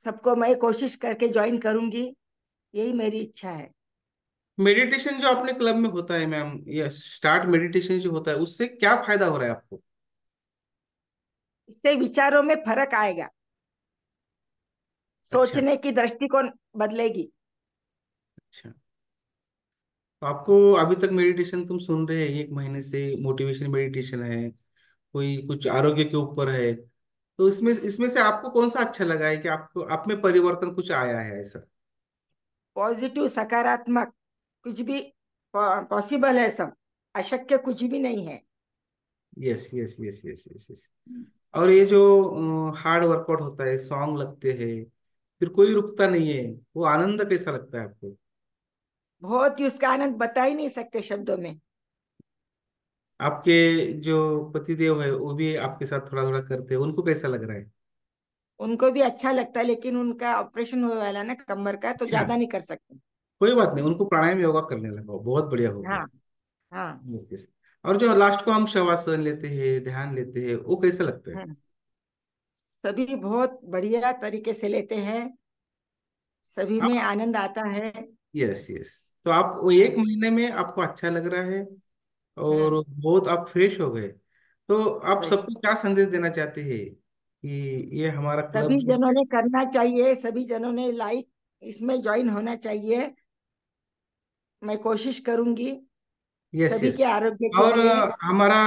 सबको मैं कोशिश करके ज्वाइन करूंगी, यही मेरी इच्छा है. मेडिटेशन जो अपने क्लब में होता है मैम, ये स्टार्ट मेडिटेशन जो होता है, उससे क्या फायदा हो रहा है आपको? इससे विचारों में फर्क आएगा. सोचने की दृष्टिकोण बदलेगी. अच्छा, तो आपको अभी तक मेडिटेशन तुम सुन रहे हैं 1 महीने से, मोटिवेशन मेडिटेशन है, कोई कुछ आरोग्य के ऊपर है, तो इसमें इसमें से आपको कौन सा अच्छा लगा है कि आपको आप में परिवर्तन कुछ आया है ऐसा? पॉजिटिव, सकारात्मक, कुछ भी पॉसिबल है सब, अशक्य कुछ भी नहीं है। Yes yes yes yes yes yes. और ये जो हार्ड वर्कआउट होता है, सॉन्ग लगते हैं, फिर कोई रुकता नहीं है, वो आनंद कैसा लगता है आपको? बहुत ही उसका आनंद बता ही नहीं सकते शब्दों में। आपके जो पतिदेव है वो भी आपके साथ थोड़ा थोड़ा करते हैं, उनको कैसा लग रहा है? उनको भी अच्छा लगता है, लेकिन उनका ऑपरेशन होने वाला ना कमर का, तो अच्छा, ज्यादा नहीं कर सकते। कोई बात नहीं, उनको प्राणायाम योगा करने लगा, बहुत बढ़िया हो गया। हाँ हाँ। Yes yes. और जो लास्ट को हम शवासन लेते हैं, ध्यान लेते हैं, वो कैसा लगता है? हाँ, सभी बहुत बढ़िया तरीके से लेते हैं, सभी में आप आनंद आता है। Yes yes. तो आप वो एक महीने में आपको अच्छा लग रहा है और हाँ, बहुत आप फ्रेश हो गए, तो आप फ्रेश। सबको क्या संदेश देना चाहते हैं कि ये हमारा क्लब सभी जो जनों है? ने करना चाहिए, सभी जनों ने लाइक इसमें ज्वाइन होना चाहिए। मैं कोशिश करूंगी यस सभी यस। के आरोग्य के और लिए। हमारा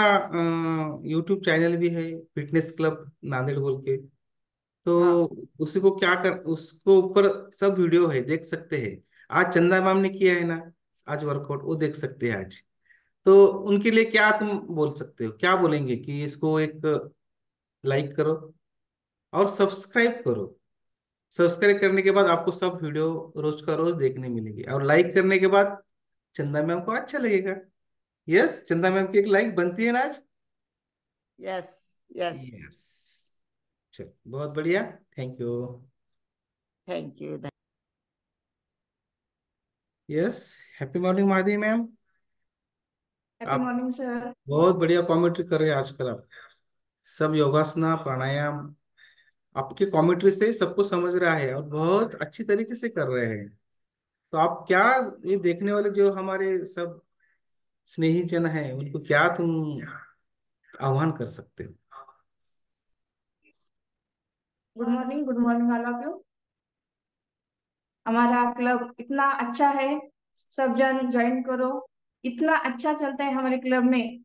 यूट्यूब चैनल भी है, फिटनेस क्लब नांदेड़ बोल के। तो हाँ। उसी को क्या कर, उसको ऊपर सब वीडियो है, देख सकते हैं। आज चंदा मैम ने किया है ना, आज वर्कआउट, वो देख सकते हैं आज। तो उनके लिए क्या तुम बोल सकते हो, क्या बोलेंगे कि इसको एक लाइक करो और सब्सक्राइब करो। सब्सक्राइब करने के बाद आपको सब वीडियो रोज का रोज देखने मिलेगी, और लाइक करने के बाद चंदा मैम को अच्छा लगेगा। यस, चंदा मैम की एक लाइक बनती है ना आज। Yes yes. यस, चलो बहुत बढ़िया, thank you. Thank you. Yes, happy morning Madhavi ma'am. Happy आप मॉर्निंग सर। बहुत बढ़िया कमेंट्री कर रहे हैं आजकल आप, सब योगासना प्राणायाम आपके कमेंट्री से ही सबको समझ रहा है और बहुत अच्छी तरीके से कर रहे हैं। तो आप क्या, ये देखने वाले जो हमारे सब स्नेही जन हैं, उनको क्या तुम आह्वान कर सकते हो? Good morning all of you. हमारा क्लब इतना अच्छा है, सब जन ज्वाइन करो। इतना अच्छा चलता है हमारे क्लब में,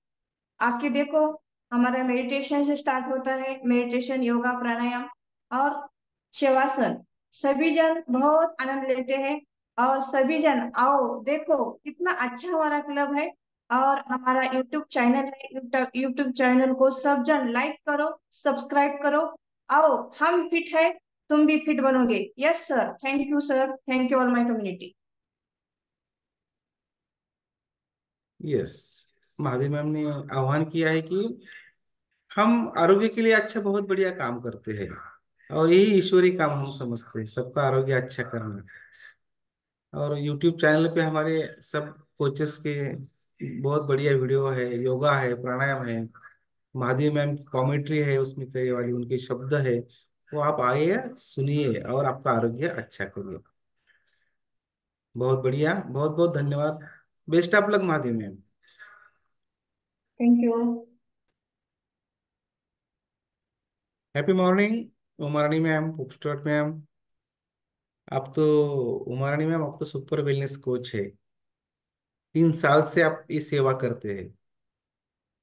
आके देखो। हमारा मेडिटेशन से स्टार्ट होता है, मेडिटेशन, योगा, प्राणायाम और शवासन। सभी जन बहुत आनंद लेते हैं, और सभी जन आओ देखो, कितना अच्छा हमारा क्लब है। और हमारा यूट्यूब चैनल है, यूट्यूब चैनल को सब जन लाइक करो, सब्सक्राइब करो। आओ, हम फिट है, तुम भी फिट बनोगे। Yes sir, thank you sir, thank you all my community. Yes, Mahadev ma'am ने आह्वान किया है कि हम आरोग्य के लिए अच्छा बहुत बढ़िया काम करते हैं, और यही ईश्वरी काम हम समझते हैं, सबका आरोग्य अच्छा करना। और यूट्यूब चैनल पे हमारे सब कोचेस के बहुत बढ़िया वीडियो है, योगा है, प्राणायाम है, महादेव मैम की कॉमेंट्री है उसमें, कई वाली उनके शब्द है, वो आप आइए सुनिए और आपका आरोग्य अच्छा करिए। बहुत बढ़िया, बहुत बहुत धन्यवाद। Best of luck Mahadev ma'am. Thank you. Happy morning Umarani ma'am, पुपस्टॉट मैम। आप तो, उमारानी मैम आप तो सुपर वेलनेस कोच है, 3 साल से आप ये सेवा करते हैं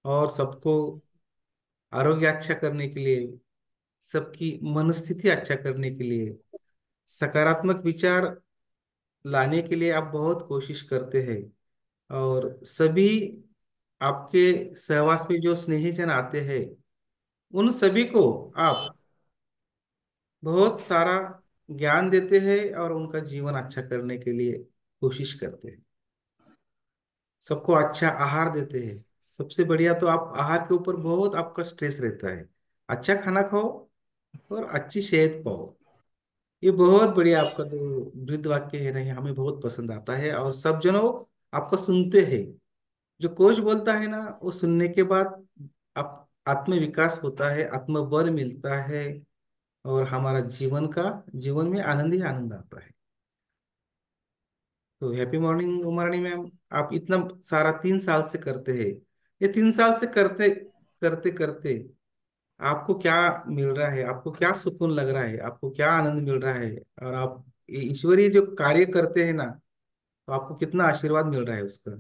और सबको आरोग्य अच्छा करने के लिए, सबकी मनस्थिति अच्छा करने के लिए, सकारात्मक विचार लाने के लिए आप बहुत कोशिश करते हैं। और सभी आपके सहवास में जो स्नेहीजन आते हैं, उन सभी को आप बहुत सारा ज्ञान देते हैं और उनका जीवन अच्छा करने के लिए कोशिश करते हैं। सबको अच्छा आहार देते हैं। सबसे बढ़िया तो आप आहार के ऊपर बहुत आपका स्ट्रेस रहता है। अच्छा खाना खाओ और अच्छी सेहत पाओ। ये बहुत बढ़िया आपका जो वृद्ध वाक्य है ना, ये हमें बहुत पसंद आता है, और सब जनों आपको सुनते हैं। जो कोच बोलता है ना, वो सुनने के बाद आप आत्म विकास होता है, आत्मबल मिलता है, और हमारा जीवन में आनंद ही आनंद आता है। तो हैप्पी मॉर्निंग उमरानी मैम। आप इतना सारा 3 साल से करते हैं, ये 3 साल से करते करते करते आपको क्या मिल रहा है, आपको क्या सुकून लग रहा है, आपको क्या आनंद मिल रहा है, और आप ये ईश्वरीय जो कार्य करते हैं ना, तो आपको कितना आशीर्वाद मिल रहा है उसका,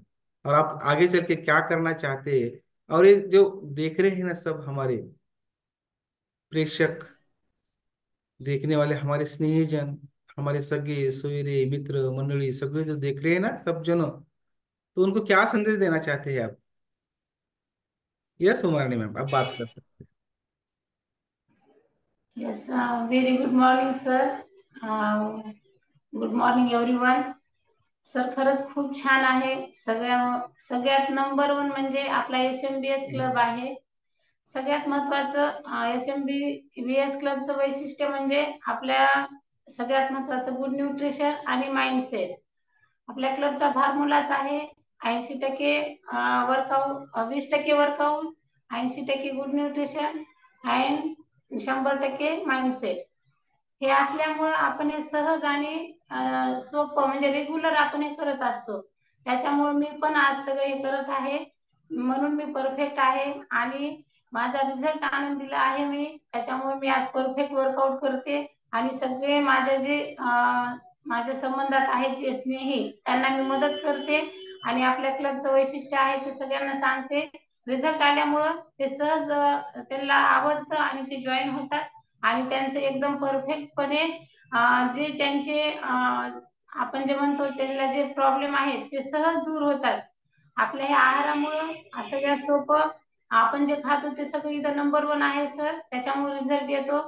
और आप आगे चल के क्या करना चाहते हैं। और ये जो देख रहे हैं ना सब हमारे, प्रेक्षक, देखने वाले हमारे स्नेहीजन, हमारे सगे सोयरे मित्र मंडली सगळे जो देख रहे हैं ना सब जन, तो उनको क्या संदेश देना चाहते हैं आप? यस उमारनी मैम, आप बात कर सकते Yes, very good morning, sir. Good morning, everyone. Sir खरंच खूप छान आहे. सगळ्यात नंबर वन म्हणजे आपला SMBS क्लब आहे. सगळ्यात महत्वाचं SMBS क्लबचं वैशिष्ट्य म्हणजे आपल्या सगळ्यात महत्वाचं गुड न्यूट्रिशन आणि माइंडसेट. आपल्या क्लबचा फॉर्म्युलाच आहे 80% वर्कआउट, 20% वर्कआउट, 80% गुड न्यूट्रिशन आणि 100% माइंडसेट. हे असल्यामुळं आपण हे सहज आणि सोपं म्हणजे रेग्युलर आपण हे करत असतो. त्याच्यामुळे मी पण आज सगळं हे करत आहे, म्हणून मी परफेक्ट आहे आणि माझा रिझल्ट आणून दिला आहे मी. त्याच्यामुळे मी आज परफेक्ट वर्कआउट करते आणि सगळे माझ्या संबंधात आहेत जे स्नेही त्यांना मी मदत करते आणि आपल्या क्लबचं वैशिष्ट्य आहे ते सगळ्यांना सांगते. रिझल्ट आल्यामुळं ते सहज त्यांना आवडतं आणि ते जॉईन होतात आणि त्यांचं एकदम परफेक्टपणे जे त्यांचे आपण जे म्हणतो त्यांना जे प्रॉब्लेम आहेत ते सहज दूर होतात. आपल्या ह्या आहारामुळं सगळ्यात सोपं आपण जे खातो ते सगळं इथं नंबर वन आहे सर. त्याच्यामुळे रिझल्ट येतो.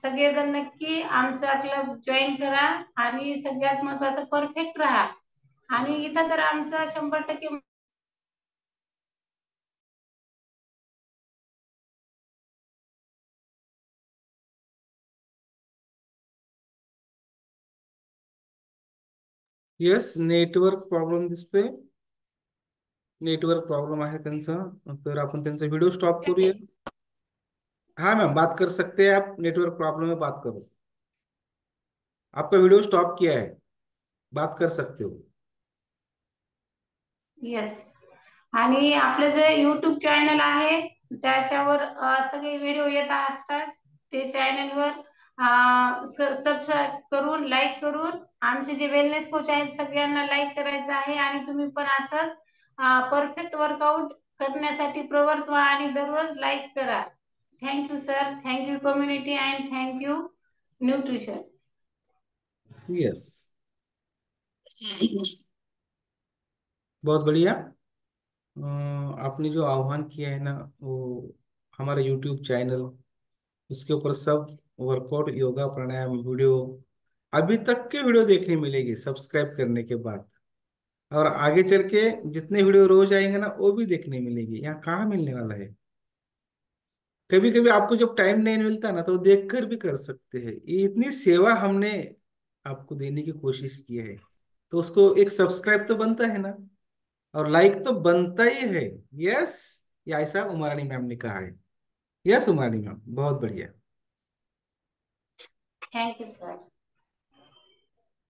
सगळेजण नक्की आमचा क्लब जॉईन करा आणि सगळ्यात महत्वाचं परफेक्ट राहा आणि इथं तर आमचं 100% यस, नेटवर्क प्रॉब्लेम दिसतोय. नेटवर्क प्रॉब्लम आहे त्यांचा, तर आपण त्यांचा व्हिडिओ स्टॉप करूया. हाँ मैम, बात कर सकते हैं आप. नेटवर्क प्रॉब्लम है, बात करो. आपका वीडियो स्टॉप किया है, बात कर सकते हो. येस. आणि आपलं जे YouTube चॅनल आहे त्याच्यावर सगळे व्हिडिओ येत असतात. ते चॅनलवर सबस्क्राईब करून लाईक करून आमचे जे वेलनेस कोच आहेत सगळ्यांना लाईक करायचं आहे आणि तुम्ही पण असंच परफेक्ट वर्कआउट करण्यासाठी प्रवृत्त व्हा आणि दररोज लाईक करा. Thank you sir, thank you community and thank you nutrition. Yes, बहुत बढ़िया. आपने जो आह्वान किया है ना, वो हमारा YouTube चैनल, उसके ऊपर सब वर्कआउट योगा प्राणायाम वीडियो अभी तक के वीडियो देखने मिलेगी सब्सक्राइब करने के बाद. और आगे चल के जितने वीडियो रोज आएंगे ना वो भी देखने मिलेगी. यहाँ कहाँ मिलने वाला है? कभी कभी आपको जब टाइम नहीं मिलता ना तो देख कर भी कर सकते हैं. ये इतनी सेवा हमने आपको देने की कोशिश की है, तो उसको एक सब्सक्राइब तो बनता है ना, और लाइक तो बनता ही है. यस, ये ऐसा उमारानी मैम ने कहा है. यस उमारानी मैम, बहुत बढ़िया. Thank you sir.